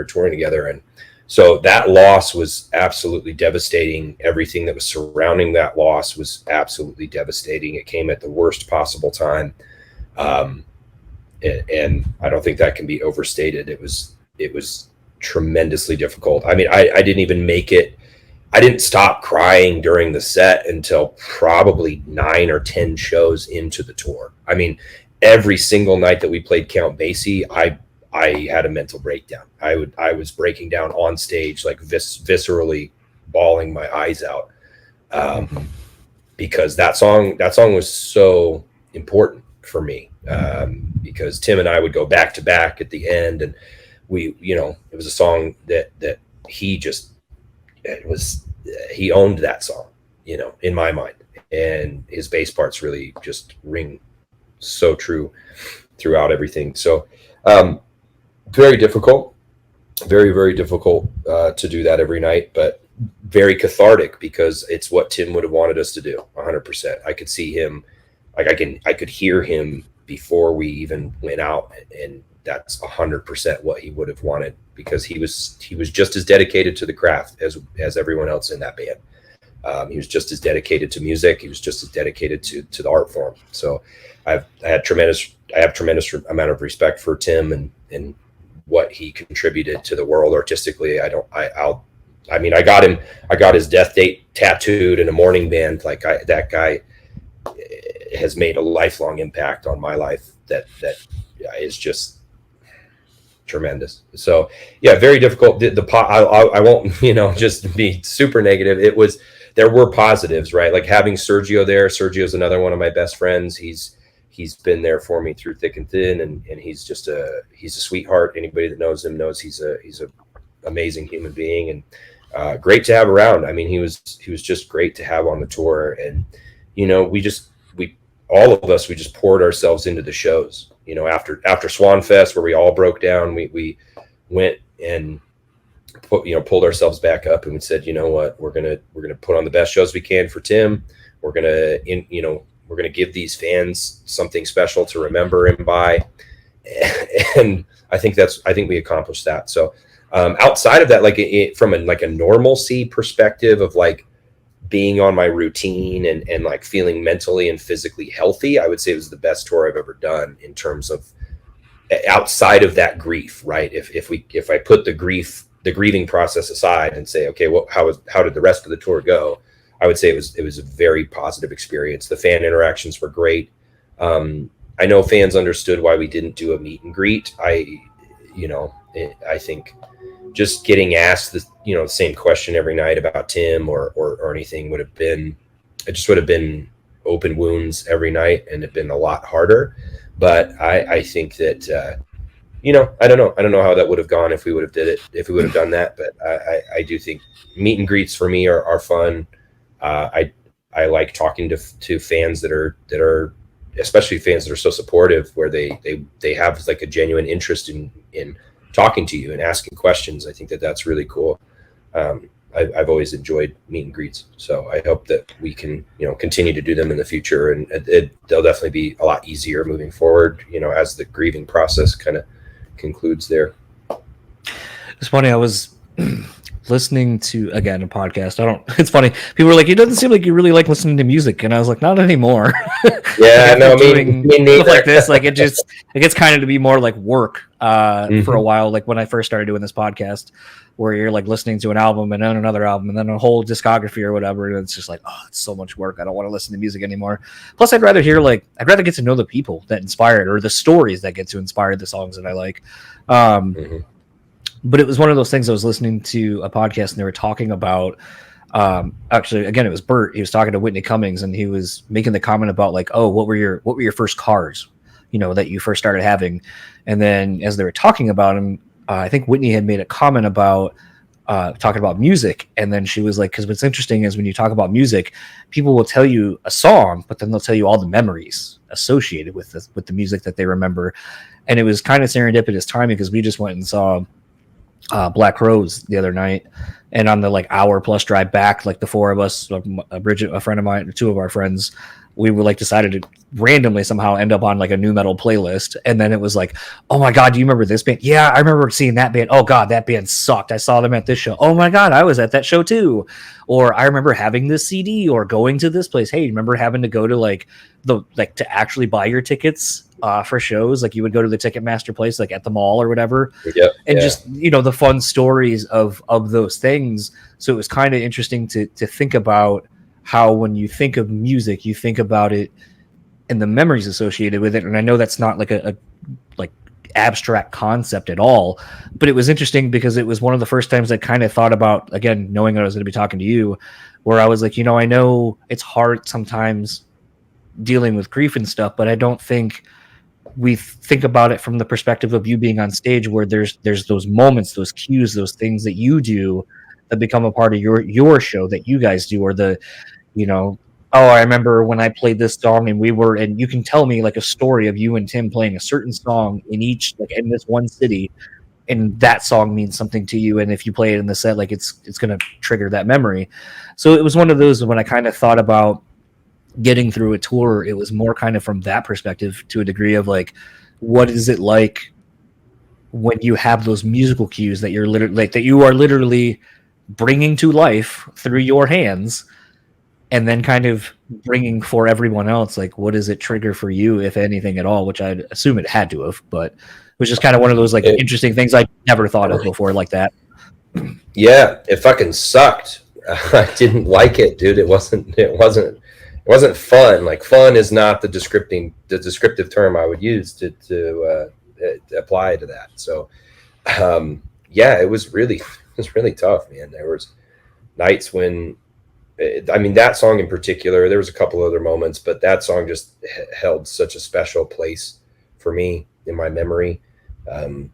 touring together. And so that loss was absolutely devastating. Everything that was surrounding that loss was absolutely devastating. It came at the worst possible time. And I don't think that can be overstated. It was tremendously difficult. I mean, I didn't even make it. I didn't stop crying during the set until probably 9 or 10 shows into the tour. I mean, every single night that we played Count Basie, I had a mental breakdown. I was breaking down on stage, like viscerally bawling my eyes out, because that song was so important for me, because Tim and I would go back to back at the end, and it was a song that he owned that song, in my mind, and his bass parts really just ring so true throughout everything. So very difficult, very, very difficult to do that every night, but very cathartic, because it's what Tim would have wanted us to do 100%. I could see him, like I could hear him before we even went out, and that's 100% what he would have wanted, because he was just as dedicated to the craft as everyone else in that band. He was just as dedicated to music. He was just as dedicated to the art form. So I have tremendous amount of respect for Tim and what he contributed to the world artistically. I got his death date tattooed in a morning band. Like that guy has made a lifelong impact on my life that is just tremendous. So yeah, very difficult. I won't, just be super negative. There were positives, right? Like having Sergio there. Sergio's another one of my best friends. He's been there for me through thick and thin, and he's just he's a sweetheart. Anybody that knows him knows he's a amazing human being, and great to have around. I mean, he was just great to have on the tour, and all of us poured ourselves into the shows. After Swanfest, where we all broke down, we went and pulled ourselves back up, and we said, you know what, we're gonna put on the best shows we can for Tim. We're gonna give these fans something special to remember him by, and I think we accomplished that. So outside of that, like from a normalcy perspective of like being on my routine and like feeling mentally and physically healthy, I would say it was the best tour I've ever done in terms of outside of that grief, right? If I put the grieving process aside and say, okay, well, how did the rest of the tour go? I would say it was a very positive experience. The fan interactions were great. I know fans understood why we didn't do a meet and greet. I think just getting asked the same question every night about Tim or anything would have been open wounds every night, and it'd been a lot harder. But I think that I don't know how that would have gone if we would have done that. But I do think meet and greets for me are fun. I like talking to fans that are especially fans that are so supportive, where they have like a genuine interest in talking to you and asking questions. I think that's really cool. I've always enjoyed meet and greets. So I hope that we can, continue to do them in the future, and they'll definitely be a lot easier moving forward, as the grieving process kind of concludes there. It's funny. I was listening to, again, a podcast. It's funny. People were like, it doesn't seem like you really like listening to music. And I was like, not anymore. Yeah, like, no, doing me neither. stuff like this, like it gets kind of to be more like work for a while. Like when I first started doing this podcast, where you're like listening to an album and then another album and then a whole discography or whatever. And it's just like, oh, it's so much work. I don't want to listen to music anymore. Plus I'd rather get to know the people that inspired, or the stories that get to inspire the songs that I like. But it was one of those things. I was listening to a podcast and they were talking about, actually, again, it was Bert. He was talking to Whitney Cummings and he was making the comment about like, oh, what were your first cars, that you first started having? And then as they were talking about him, I think Whitney had made a comment about talking about music. And then she was like, because what's interesting is when you talk about music, people will tell you a song, but then they'll tell you all the memories associated with the music that they remember. And it was kind of serendipitous timing because we just went and saw Black Crowes the other night, and on the like hour plus drive back, like the four of us, Bridget, a friend of mine, two of our friends, we were like decided to randomly somehow end up on like a new metal playlist. And then it was like, oh my God, do you remember this band? Yeah, I remember seeing that band. Oh God, that band sucked. I saw them at this show. Oh my God, I was at that show too. Or I remember having this CD or going to this place. Hey, remember having to go to to actually buy your tickets for shows? Like you would go to the Ticketmaster place, like at the mall or whatever. Yep, and just, the fun stories of those things. So it was kind of interesting to think about how when you think of music, you think about it and the memories associated with it. And I know that's not like a abstract concept at all, but it was interesting because it was one of the first times I kind of thought about, again, knowing that I was going to be talking to you, where I was like, I know it's hard sometimes dealing with grief and stuff, but I don't think we think about it from the perspective of you being on stage, where there's those moments, those cues, those things that you do that become a part of your show that you guys do, or oh, I remember when I played this song and you can tell me like a story of you and Tim playing a certain song in this one city, and that song means something to you. And if you play it in the set, like it's going to trigger that memory. So it was one of those, when I kind of thought about getting through a tour, it was more kind of from that perspective, to a degree of like, what is it like when you have those musical cues that you're literally bringing to life through your hands, and then kind of bringing for everyone else, like what does it trigger for you, if anything at all, which I'd assume it had to have, but it was just kind of one of those interesting things I never thought of before like that. Yeah, it fucking sucked. I didn't like it, dude. It wasn't fun. Like, fun is not the descriptive term I would use to apply to that. So it was really tough, man. There was nights when, that song in particular, there was a couple other moments, but that song just held such a special place for me in my memory. It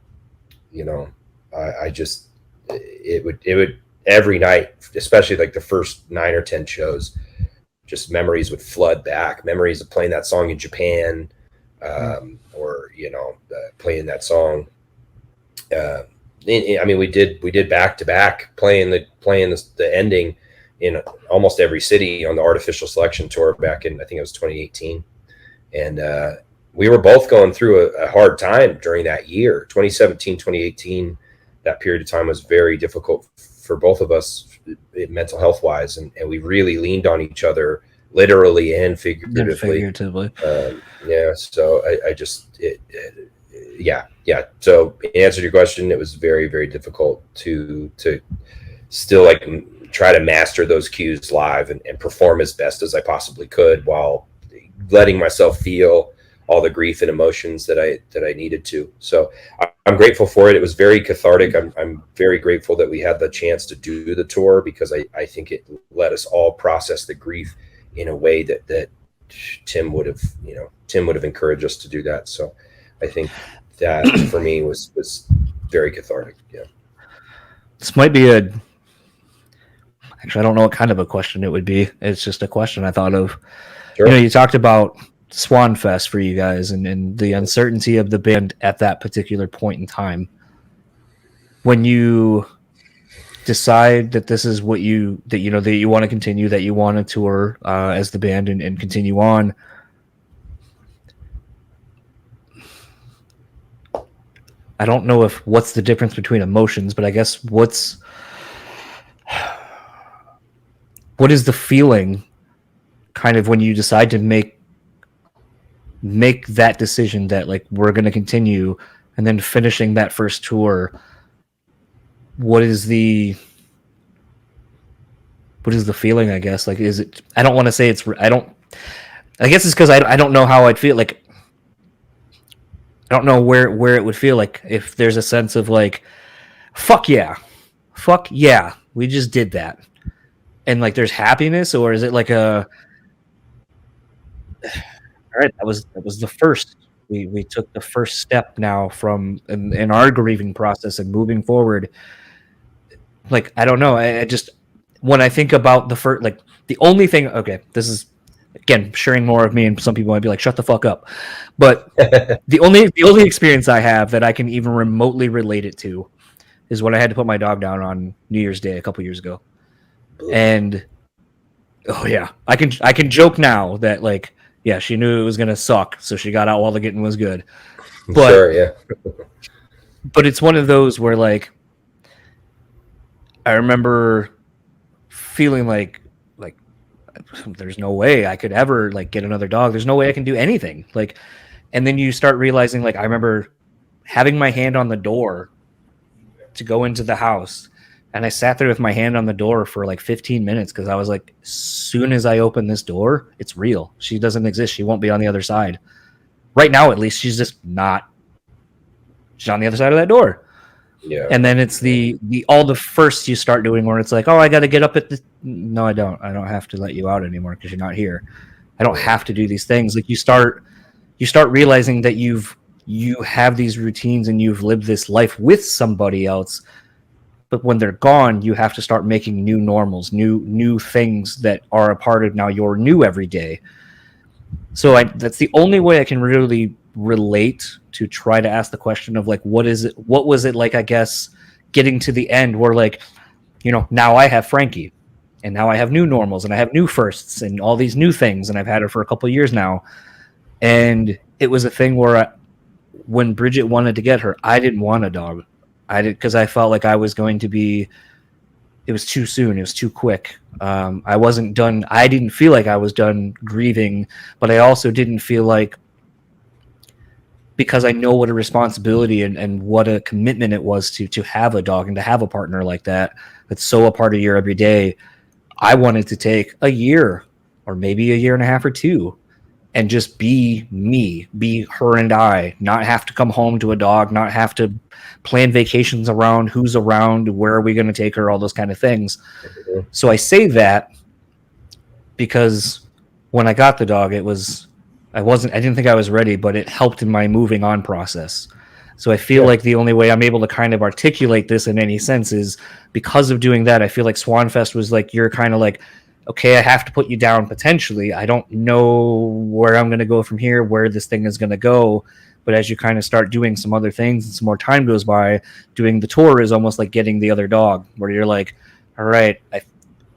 would every night, especially like the first 9 or 10 shows, just memories would flood back. Memories of playing that song in Japan, or playing that song. We did back to back playing the ending in almost every city on the Artificial Selection tour back in, I think it was 2018. And we were both going through a hard time during that year. 2017, 2018, that period of time was very difficult for both of us, mental health wise. And we really leaned on each other, literally and figuratively. So So in answer to your question, it was very, very difficult to still try to master those cues live and perform as best as I possibly could, while letting myself feel all the grief and emotions that I needed to. So I'm grateful for it. It was very cathartic. I'm very grateful that we had the chance to do the tour, because I think it let us all process the grief in a way that Tim would have encouraged us to do that. So I think that for me was very cathartic. Yeah. This might be actually, I don't know what kind of a question it would be. It's just a question I thought of. Sure. You talked about Swanfest for you guys and the uncertainty of the band at that particular point in time. When you decide that this is what you want to continue, that you want to tour as the band and continue on, I don't know what's the difference between emotions, but I guess what is the feeling kind of when you decide to make that decision that like we're going to continue, and then finishing that first tour? What is the feeling, I guess? Like, is it, I don't want to say it's, I guess it's because I don't know how I'd feel. Like, I don't know where it would feel like if there's a sense of like, fuck yeah, we just did that, and like there's happiness, or is it like a, all right, that was the first, we took the first step now from in our grieving process and moving forward. Like, I don't know, I just, when I think about the first, like the only thing, okay, this is again sharing more of me, and some people might be like, shut the fuck up, but the only experience I have that I can even remotely relate it to is when I had to put my dog down on New Year's Day a couple years ago. And oh yeah, I can joke now that like, yeah, she knew it was gonna suck, so she got out while the getting was good. But Sure, yeah. but it's one of those where like I remember feeling like there's no way I could ever like get another dog. There's no way I can do anything. Like, and then you start realizing, like, I remember having my hand on the door to go into the house, and I sat there with my hand on the door for like 15 minutes because I was like, as soon as I open this door, it's real. She doesn't exist. She won't be on the other side. Right now, at least, she's just not. She's on the other side of that door. Yeah. And then it's the all the first you start doing where it's like, oh, I got to get up at the. No, I don't have to let you out anymore because you're not here. I don't have to do these things. Like you start realizing that you have these routines and you've lived this life with somebody else, but when they're gone, you have to start making new normals, new things that are a part of now your new everyday. So that's the only way I can really relate to try to ask the question of like, what was it like, I guess, getting to the end where like, now I have Frankie and now I have new normals and I have new firsts and all these new things, and I've had her for a couple of years now. And it was a thing where when Bridget wanted to get her, I didn't want a dog. Because I felt like I was going to be, it was too soon. It was too quick. I wasn't done. I didn't feel like I was done grieving, but I also didn't feel like, because I know what a responsibility and what a commitment it was to have a dog and to have a partner like that, that's so a part of your everyday. I wanted to take a year or maybe a year and a half or two and just be me, be her and I, not have to come home to a dog, not have to plan vacations around who's around, where are we going to take her, all those kind of things. Mm-hmm. So I say that because when I got the dog, I didn't think I was ready, but it helped in my moving on process. So I feel like the only way I'm able to kind of articulate this in any sense is because of doing that. I feel like Swanfest was like, you're kind of like, okay, I have to put you down potentially. I don't know where I'm going to go from here, where this thing is going to go. But as you kind of start doing some other things and some more time goes by, doing the tour is almost like getting the other dog, where you're like, all right,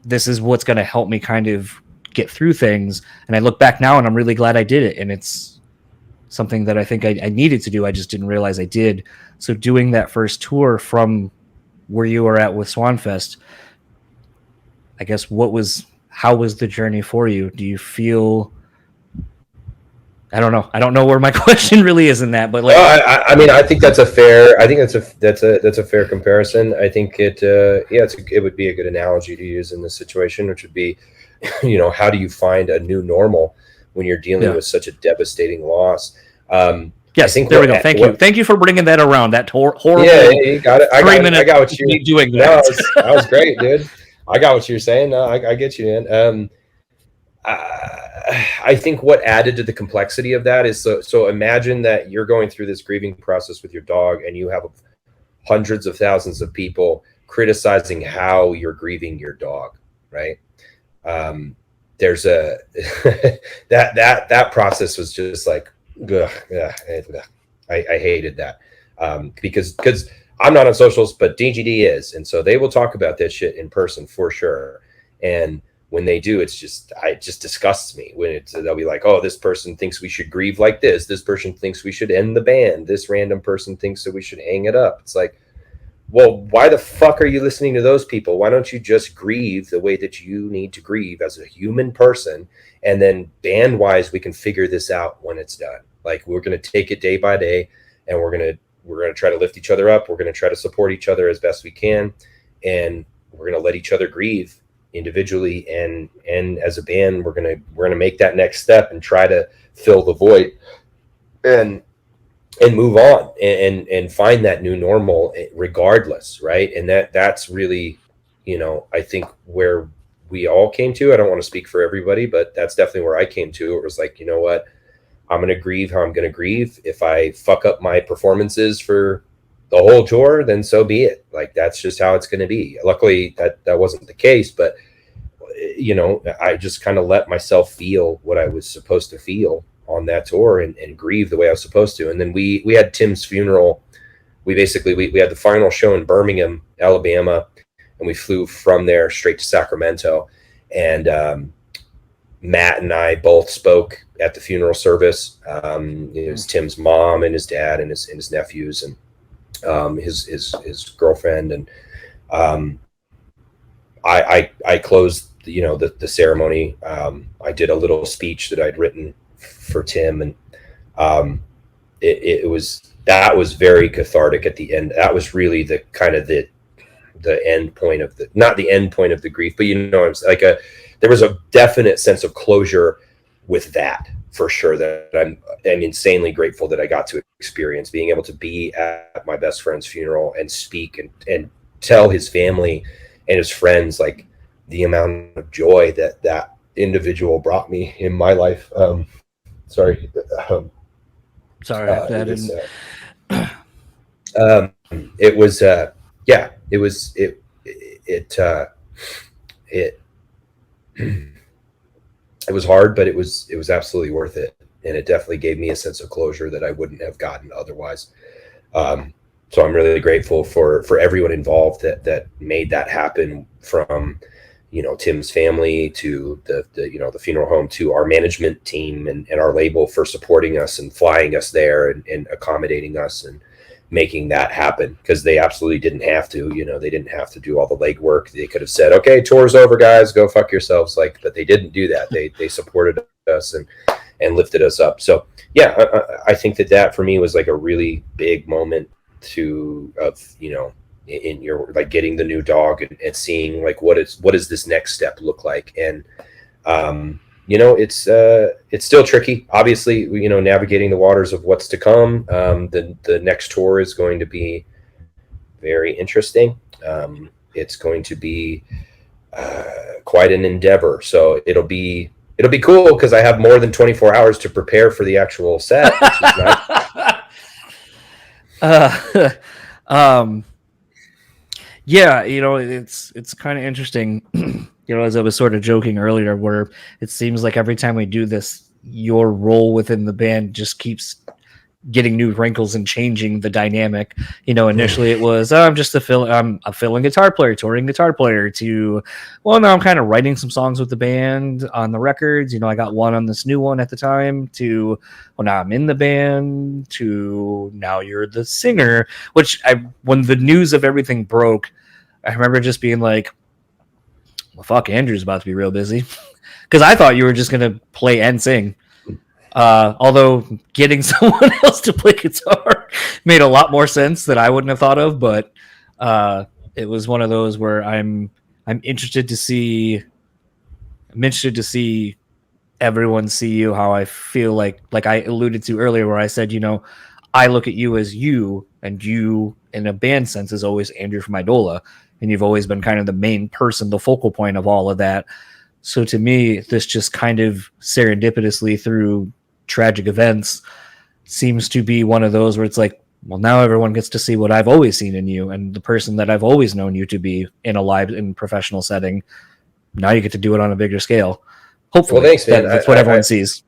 this is what's going to help me kind of get through things. And I look back now and I'm really glad I did it. And it's something that I think I needed to do. I just didn't realize I did. So doing that first tour from where you were at with Swanfest, I guess how was the journey for you? Do you feel, I don't know where my question really is in that, but like, I mean, I think that's a fair comparison. I think it would be a good analogy to use in this situation, which would be, how do you find a new normal when you're dealing with such a devastating loss? Yes, there we go. Thank you for bringing that around. That horrible. Yeah, you got it. I got what you were doing. That was great, dude. I got what you're saying. I get you, man. I think what added to the complexity of that is so imagine that you're going through this grieving process with your dog, and you have hundreds of thousands of people criticizing how you're grieving your dog, right? There's a that process was just like, I hated that, because I'm not on socials, but DGD is. And so they will talk about that shit in person for sure. And when they do, it just disgusts me when they'll be like, oh, this person thinks we should grieve like this. This person thinks we should end the band. This random person thinks that we should hang it up. It's like, well, why the fuck are you listening to those people? Why don't you just grieve the way that you need to grieve as a human person? And then band wise, we can figure this out when it's done. Like, we're going to take it day by day, and we're going to try to lift each other up. We're going to try to support each other as best we can. And we're going to let each other grieve individually, and as a band, we're gonna make that next step and try to fill the void and move on and find that new normal regardless, right? And that's really, I think where we all came to. I don't want to speak for everybody, but that's definitely where I came to. It was like, you know what, I'm gonna grieve how I'm gonna grieve. If I fuck up my performances for the whole tour, then so be it. Like, that's just how it's going to be. Luckily that wasn't the case, but I just kind of let myself feel what I was supposed to feel on that tour and grieve the way I was supposed to. And then we had Tim's funeral. We had the final show in Birmingham, Alabama, and we flew from there straight to Sacramento. And Matt and I both spoke at the funeral service. It was Tim's mom and his dad and his nephews and his girlfriend, and I closed the ceremony. I did a little speech that I'd written for Tim, and that was very cathartic at the end. That was really the kind of the end point of not the end point of the grief, but I'm like there was a definite sense of closure with that, for sure, that I'm insanely grateful that I got to experience, being able to be at my best friend's funeral and speak and tell his family and his friends like the amount of joy that individual brought me in my life. Sorry. Sorry, I didn't. It was it was hard, but it was absolutely worth it. And it definitely gave me a sense of closure that I wouldn't have gotten otherwise. So I'm really grateful for everyone involved that made that happen, from, Tim's family to the funeral home, to our management team and our label for supporting us and flying us there and accommodating us and making that happen, because they absolutely didn't have to. They didn't have to do all the legwork. They could have said, okay, tour's over, guys, go fuck yourselves. But they didn't do that. They supported us and lifted us up. So yeah, I think that for me was like a really big moment in your, like, getting the new dog and seeing like what does this next step look like. And it's still tricky, obviously, navigating the waters of what's to come. The next tour is going to be very interesting. It's going to be quite an endeavor. So it'll be cool, because I have more than 24 hours to prepare for the actual set, which is nice. Yeah, it's kind of interesting. As I was sort of joking earlier, where it seems like every time we do this, your role within the band just keeps getting new wrinkles and changing the dynamic. Initially it was, I'm just a fill-in guitar player, touring guitar player, to, well, now I'm kind of writing some songs with the band on the records. I got one on this new one at the time, to, well, now I'm in the band, to now you're the singer, which when the news of everything broke, I remember just being like, well, fuck, Andrew's about to be real busy. Because I thought you were just going to play and sing. Although getting someone else to play guitar made a lot more sense that I wouldn't have thought of, but it was one of those where I'm interested to see everyone see you how I feel like I alluded to earlier, where I said, I look at you as you, and you in a band sense is always Andrew from Idola, and you've always been kind of the main person, the focal point of all of that. So to me, this just kind of serendipitously through tragic events seems to be one of those where it's like, well, now everyone gets to see what I've always seen in you, and the person that I've always known you to be in a live and professional setting. Now you get to do it on a bigger scale. Hopefully, well, thanks, man. That's what everyone sees.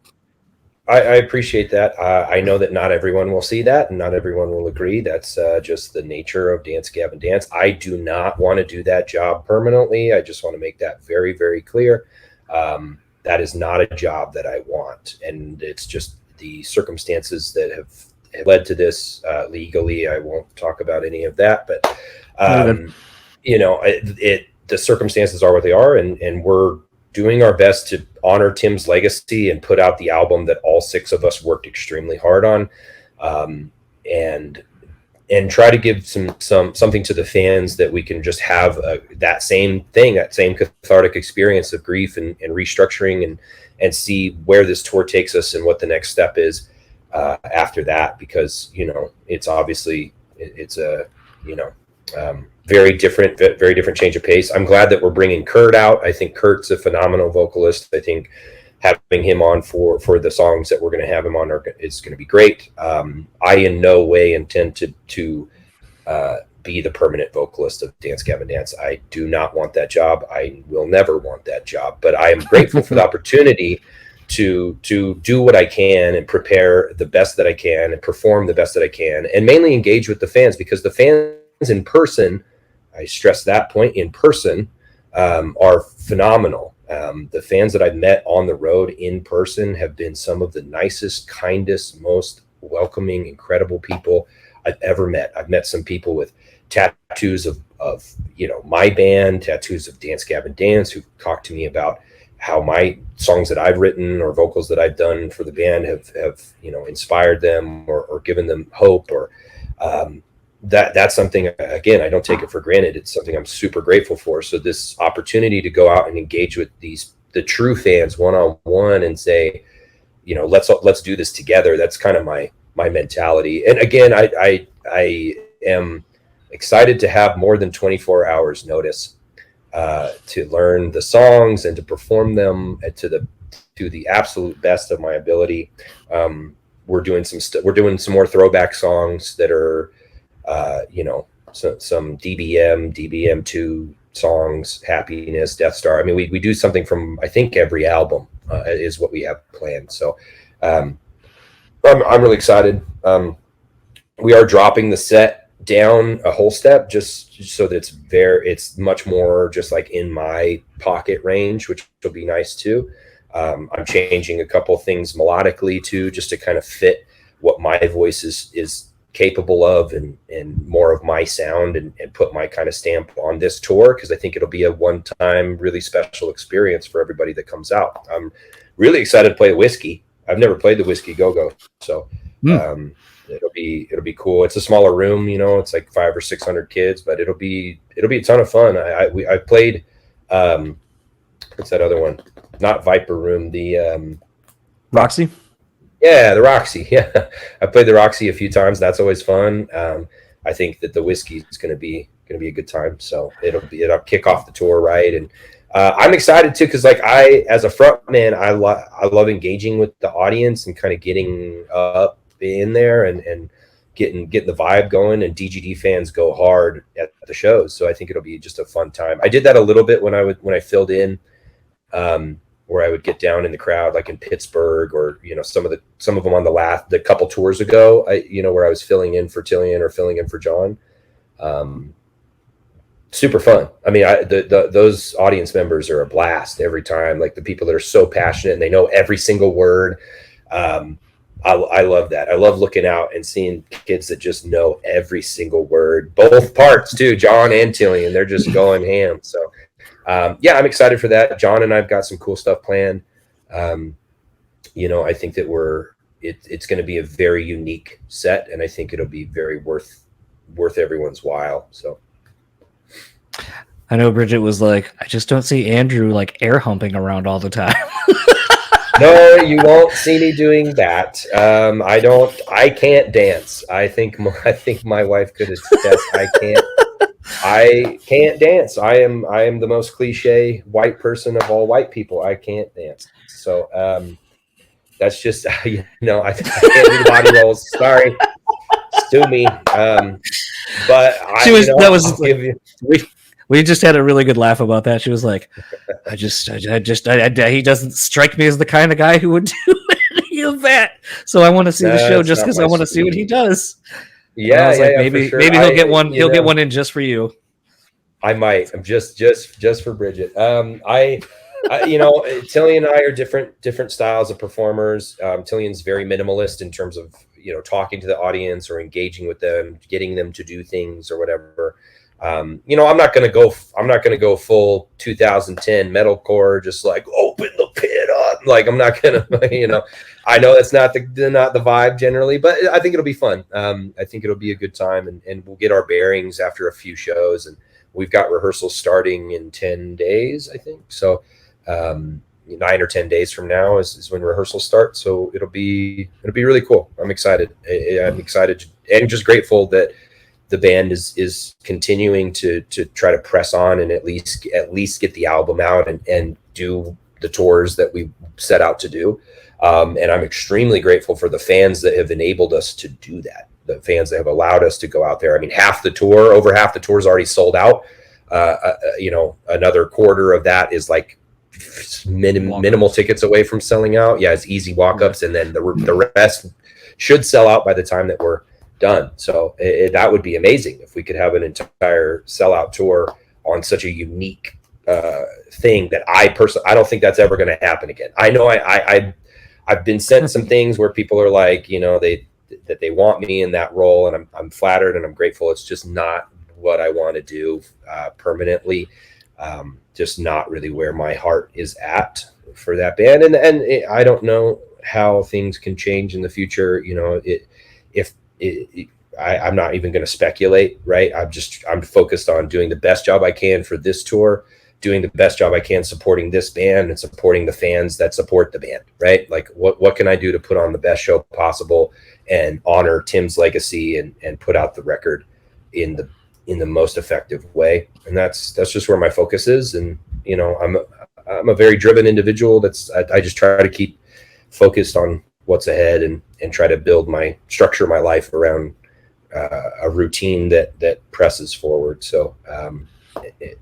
I appreciate that. I know that not everyone will see that and not everyone will agree. That's just the nature of Dance Gavin Dance. I do not want to do that job permanently. I just want to make that very, very clear. That is not a job that I want. And it's just the circumstances that have led to this legally. I won't talk about any of that, but the circumstances are what they are, and we're doing our best to honor Tim's legacy and put out the album that all 6 of us worked extremely hard on, and try to give something to the fans that we can just have that same thing, that same cathartic experience of grief and restructuring, and see where this tour takes us and what the next step is after that, because it's obviously it's a very different change of pace. I'm glad that we're bringing Kurt out. I think Kurt's a phenomenal vocalist. I think having him on for the songs that we're going to have him on is going to be great. I in no way intend to be the permanent vocalist of Dance Gavin Dance. I do not want that job. I will never want that job, but I am grateful for the opportunity to do what I can and prepare the best that I can and perform the best that I can, and mainly engage with the fans, because the fans in person, I stress that point, in person, are phenomenal. The fans that I've met on the road in person have been some of the nicest, kindest, most welcoming, incredible people I've ever met. I've met some people with tattoos of my band, tattoos of Dance Gavin Dance, who talked to me about how my songs that I've written or vocals that I've done for the band have inspired them or given them hope, or that's something, again, I don't take it for granted. It's something I'm super grateful for. So this opportunity to go out and engage with the true fans one-on-one and say, let's do this together. That's kind of my mentality. And again, I am excited to have more than 24 hours notice to learn the songs and to perform them to the absolute best of my ability. We're doing some more throwback songs that are some DBM2 songs, Happiness, Death Star. I mean, we do something from, I think, every album is what we have planned. So I'm really excited. We are dropping the set down a whole step just so that it's much more just like in my pocket range, which will be nice too. I'm changing a couple things melodically too, just to kind of fit what my voice is capable of and more of my sound and put my kind of stamp on this tour, because I think it'll be a one-time really special experience for everybody that comes out. I'm really excited to play the Whiskey. I've never played the Whiskey Go-Go, so it'll be cool. It's a smaller room, it's like 500 or 600 kids, but it'll be a ton of fun. I played what's that other one? Not Viper Room, the Roxy. Yeah, the Roxy. Yeah, I played the Roxy a few times. That's always fun. I think that the Whiskey is going to be a good time. So it'll kick off the tour right, and I'm excited too, because like as a front man, I love engaging with the audience and kind of getting up in there and getting the vibe going. And DGD fans go hard at the shows, so I think it'll be just a fun time. I did that a little bit when I filled in. Where I would get down in the crowd, like in Pittsburgh, or some of them on the couple tours ago, where I was filling in for Tillian or filling in for John. Super fun. I mean, those audience members are a blast every time. Like the people that are so passionate and they know every single word. I love that. I love looking out and seeing kids that just know every single word, both parts too, John and Tillian. They're just going ham. So. I'm excited for that. John and I've got some cool stuff planned. I think that it's going to be a very unique set, and I think it'll be very worth everyone's while. So I know Bridget was like, I just don't see Andrew like air humping around all the time. No, you won't see me doing that. I can't dance. I think my wife could attest. I can't dance. I am the most cliche white person of all white people. I can't dance. So that's just I can't do the body rolls. Sorry, sue me. But we just had a really good laugh about that. She was like, he doesn't strike me as the kind of guy who would do any of love that. So I want to see the show That's just not because my I want to see what he speed. does. And I Yeah, was yeah, like, yeah, for maybe sure. maybe he'll get one. You He'll get know, one in just for you. I might. I'm just for Bridget. You know, Tilly and I are different styles of performers. Tillian's very minimalist in terms of, you know, talking to the audience or engaging with them, getting them to do things or whatever. You know, I'm not gonna go full 2010 metalcore, just like open the pit up. Like I'm not gonna, you know, I know that's not the vibe generally, but I think it'll be fun. I think it'll be a good time, and we'll get our bearings after a few shows, and we've got rehearsals starting in 10 days, I think. So 9 or 10 days from now is when rehearsals start. So it'll be really cool. I'm excited. I'm excited and just grateful that the band is continuing to try to press on and at least get the album out and do the tours that we set out to do. And I'm extremely grateful for the fans that have enabled us to do that. The fans that have allowed us to go out there. I mean, over half the tour is already sold out. You know, another quarter of that is like minimal tickets away from selling out. Yeah, it's easy walk-ups, and then the rest should sell out by the time that we're done. So that would be amazing if we could have an entire sellout tour on such a unique thing that I don't think that's ever going to happen again. I know I've been sent some things where people are like, you know, that they want me in that role, and I'm flattered and I'm grateful. It's just not what I want to do permanently. Just not really where my heart is at for that band. And I don't know how things can change in the future. You know, I'm not even going to speculate, right? I'm focused on doing the best job I can for this tour, doing the best job I can supporting this band and supporting the fans that support the band, right? Like what can I do to put on the best show possible and honor Tim's legacy and put out the record in the most effective way. And that's just where my focus is. And, you know, I'm a very driven individual. I just try to keep focused on what's ahead and try to structure my life around a routine that presses forward. So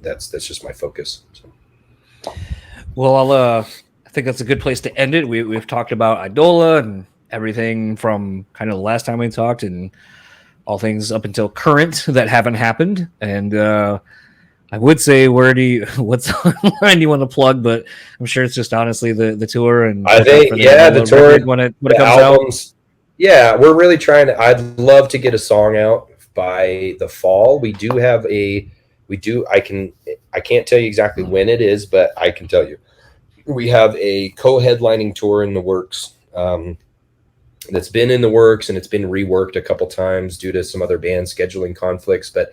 that's just my focus. So. Well, I think that's a good place to end it. We've talked about Idola and everything from kind of the last time we talked and all things up until current that haven't happened. And I would say what's online you want to plug, but I'm sure it's just honestly the tour. And I think the tour when it comes albums, out. Yeah, we're really trying to. I'd love to get a song out by the fall. I can't tell you exactly when it is, but I can tell you we have a co-headlining tour in the works. That's been in the works, and it's been reworked a couple times due to some other band scheduling conflicts, but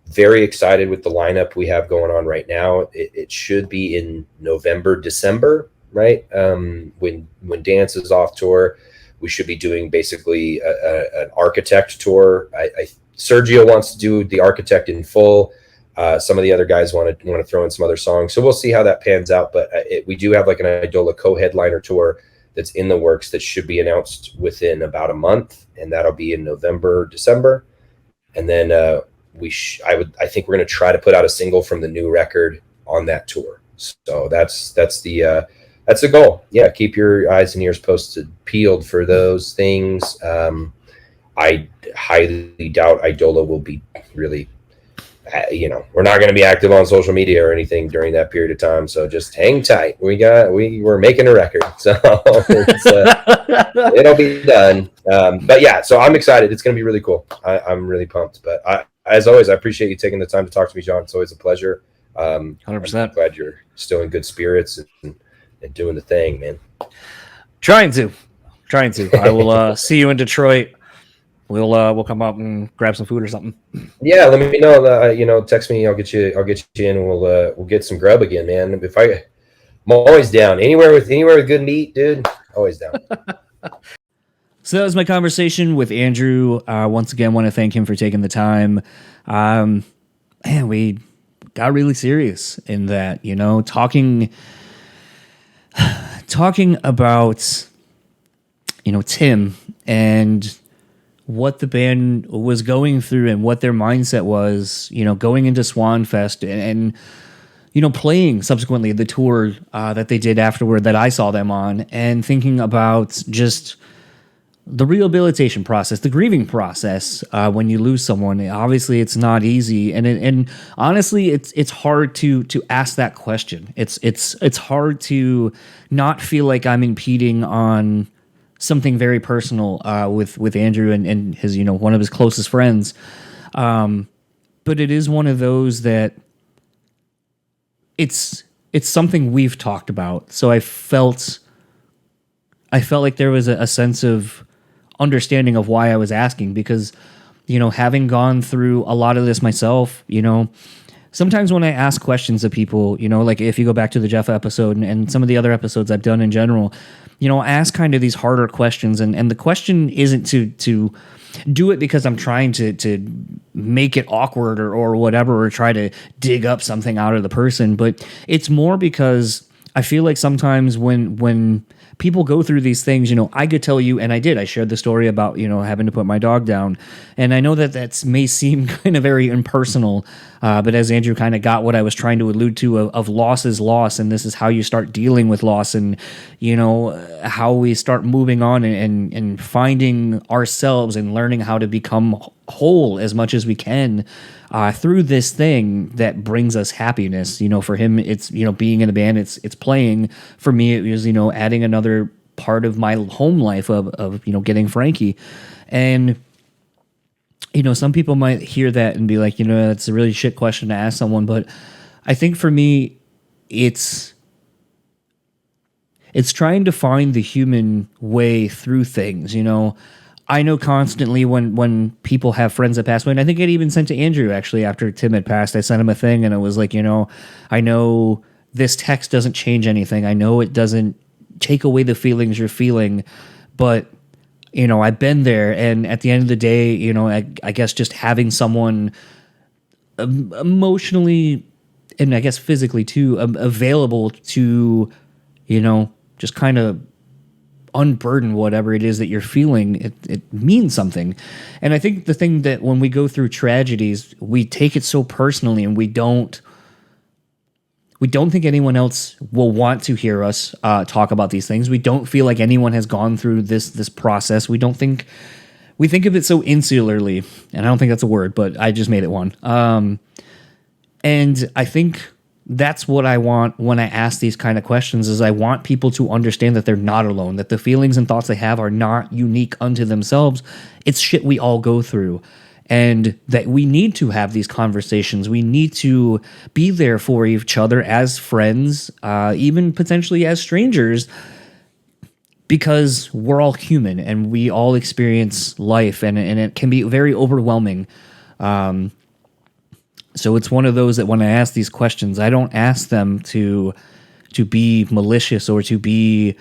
very excited with the lineup we have going on right now. It should be in November, December, right? When Dance is off tour, we should be doing basically an Architect tour. Sergio wants to do the Architect in full. Some of the other guys want to throw in some other songs, so we'll see how that pans out. But we do have like an Idola co-headliner tour that's in the works that should be announced within about a month, and that'll be in November, December. And then I think we're going to try to put out a single from the new record on that tour. So that's the goal. Yeah, keep your eyes and ears peeled for those things. I highly doubt Idola will be really, we're not going to be active on social media or anything during that period of time. So just hang tight. We're making a record, so it'll be done. But yeah, so I'm excited. It's going to be really cool. I'm really pumped. But as always, I appreciate you taking the time to talk to me, John. It's always a pleasure. 100%. I'm glad you're still in good spirits and doing the thing, man. Trying to. I will see you in Detroit. We'll come up and grab some food or something. Yeah, let me know. Text me. I'll get you in, and we'll get some grub again, man. I'm always down. Anywhere with good meat, dude. Always down. So that was my conversation with Andrew. Once again, want to thank him for taking the time. Man, we got really serious in that, talking about, Tim and what the band was going through and what their mindset was, going into Swanfest and playing subsequently the tour that they did afterward that I saw them on, and thinking about just the rehabilitation process, the grieving process when you lose someone. Obviously, it's not easy, and honestly, it's hard to ask that question. It's hard to not feel like I'm impeding on something very personal with Andrew and his one of his closest friends. But it is one of those that it's something we've talked about. So I felt like there was a sense of understanding of why I was asking, because, having gone through a lot of this myself, sometimes when I ask questions of people, like if you go back to the Jeff episode and some of the other episodes I've done in general, I ask kind of these harder questions, and the question isn't to do it because I'm trying to make it awkward or whatever, or try to dig up something out of the person, but it's more because I feel like sometimes when people go through these things, I could tell you, and I shared the story about, having to put my dog down. And I know that may seem kind of very impersonal, but as Andrew kind of got what I was trying to allude to of loss is loss, and this is how you start dealing with loss, and, how we start moving on and finding ourselves and learning how to become whole as much as we can through this thing that brings us happiness. For him, it's, being in a band, it's playing. For me, it was, adding another part of my home life of getting Frankie. And, some people might hear that and be like, it's a really shit question to ask someone. But I think for me, it's trying to find the human way through things. I know constantly when people have friends that pass away, and I think I'd even sent to Andrew actually after Tim had passed, I sent him a thing, and it was like, I know this text doesn't change anything. I know it doesn't take away the feelings you're feeling, but I've been there, and at the end of the day, I guess just having someone emotionally and I guess physically too available to, just kind of unburden whatever it is that you're feeling, it means something. And I think the thing that when we go through tragedies, we take it so personally, and we don't think anyone else will want to hear us talk about these things. We don't feel like anyone has gone through this process. We think of it so insularly, and I don't think that's a word, but I just made it one. And I think that's what I want when I ask these kind of questions, is I want people to understand that they're not alone, that the feelings and thoughts they have are not unique unto themselves. It's shit we all go through, and that we need to have these conversations. We need to be there for each other as friends, even potentially as strangers, because we're all human and we all experience life, and it can be very overwhelming. So it's one of those that when I ask these questions, I don't ask them to be malicious or to be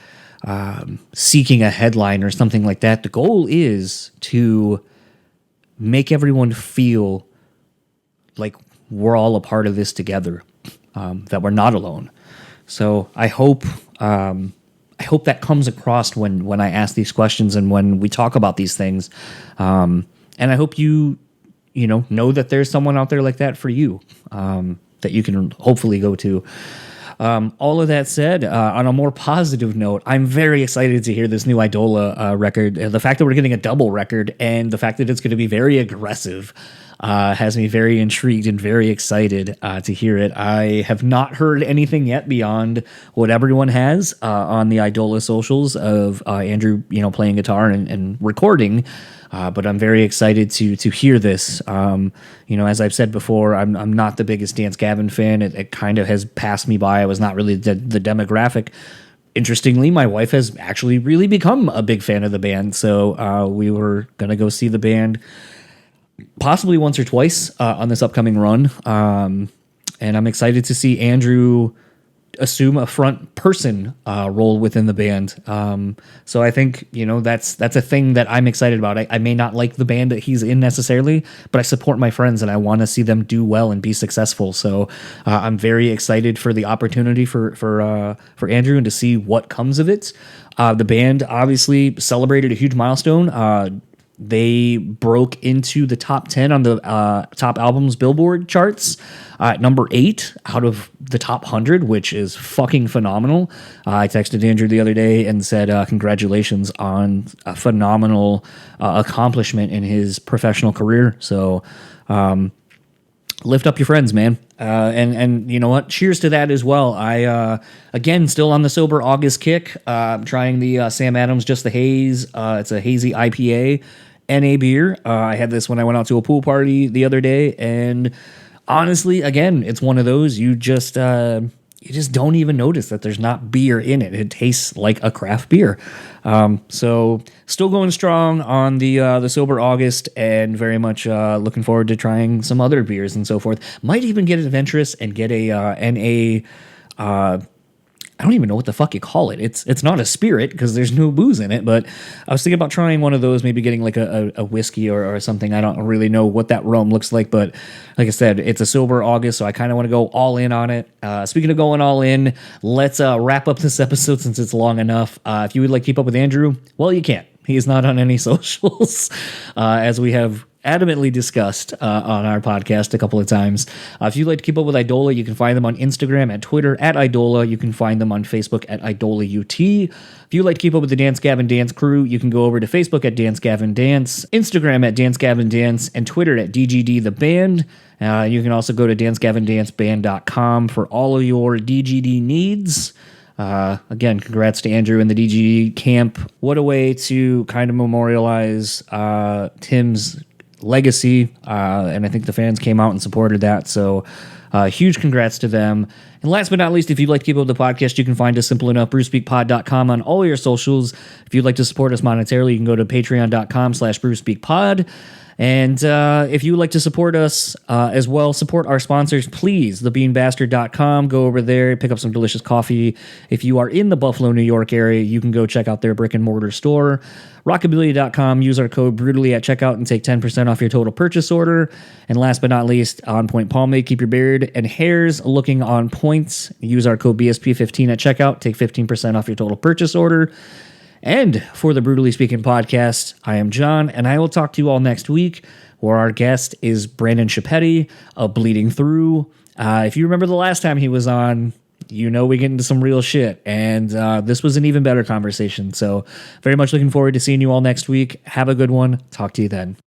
seeking a headline or something like that. The goal is to make everyone feel like we're all a part of this together, that we're not alone. So I hope that comes across when I ask these questions and when we talk about these things. And I hope you know that there's someone out there like that for you, that you can hopefully go to. All of that said, on a more positive note, I'm very excited to hear this new Idola record. The fact that we're getting a double record and the fact that it's going to be very aggressive has me very intrigued and very excited to hear it. I have not heard anything yet beyond what everyone has on the Idola socials of Andrew, playing guitar and recording. But I'm very excited to hear this. As I've said before, I'm not the biggest Dance Gavin fan. It kind of has passed me by. I was not really the demographic. Interestingly, my wife has actually really become a big fan of the band. So we were going to go see the band possibly once or twice on this upcoming run. And I'm excited to see Andrew assume a front person role within the band. So I think, that's a thing that I'm excited about. I may not like the band that he's in necessarily, but I support my friends and I want to see them do well and be successful. So I'm very excited for the opportunity for Andrew and to see what comes of it. The band obviously celebrated a huge milestone. They broke into the top 10 on the top albums Billboard charts, number 8 out of the top 100, which is fucking phenomenal. I texted Andrew the other day and said congratulations on a phenomenal accomplishment in his professional career. So lift up your friends, man. And you know what? Cheers to that as well. I, again, still on the sober August kick. I'm trying the Sam Adams Just the Haze. It's a hazy IPA NA beer. I had this when I went out to a pool party the other day, and honestly, again, it's one of those you just don't even notice that there's not beer in it. It tastes like a craft beer. So still going strong on the sober August, and very much looking forward to trying some other beers and so forth. Might even get adventurous and get a NA. I don't even know what the fuck you call it. It's not a spirit because there's no booze in it, but I was thinking about trying one of those, maybe getting like a whiskey or something. I don't really know what that rum looks like, but like I said, it's a sober August, so I kind of want to go all in on it. Speaking of going all in, let's wrap up this episode since it's long enough. If you would like to keep up with Andrew, well, you can't. He's not on any socials, as we have adamantly discussed on our podcast a couple of times. If you'd like to keep up with Idola, you can find them on Instagram and Twitter at Idola. You can find them on Facebook at Idola UT. If you'd like to keep up with the Dance Gavin Dance crew, you can go over to Facebook at Dance Gavin Dance, Instagram at Dance Gavin Dance, and Twitter at DGD the Band. You can also go to dancegavindanceband.com for all of your DGD needs. Again, congrats to Andrew and the DGD camp. What a way to kind of memorialize Tim's legacy, and I think the fans came out and supported that, so huge congrats to them. And last but not least, if you'd like to keep up with the podcast, you can find us simple enough, brewspeakpod.com on all your socials. If you'd like to support us monetarily, you can go to patreon.com/brewspeakpod. And if you would like to support us as well, support our sponsors, please, thebeanbastard.com. Go over there, pick up some delicious coffee. If you are in the Buffalo, New York area, you can go check out their brick and mortar store. Rockabillia.com, use our code BREWtally at checkout and take 10% off your total purchase order. And last but not least, On Point Pomade, keep your beard and hairs looking on points. Use our code BSP15 at checkout, take 15% off your total purchase order. And for the Brewtally Speaking podcast, I am John, and I will talk to you all next week, where our guest is Brandon Chiappetti of Bleeding Through. If you remember the last time he was on, you know we get into some real shit, and this was an even better conversation. So very much looking forward to seeing you all next week. Have a good one. Talk to you then.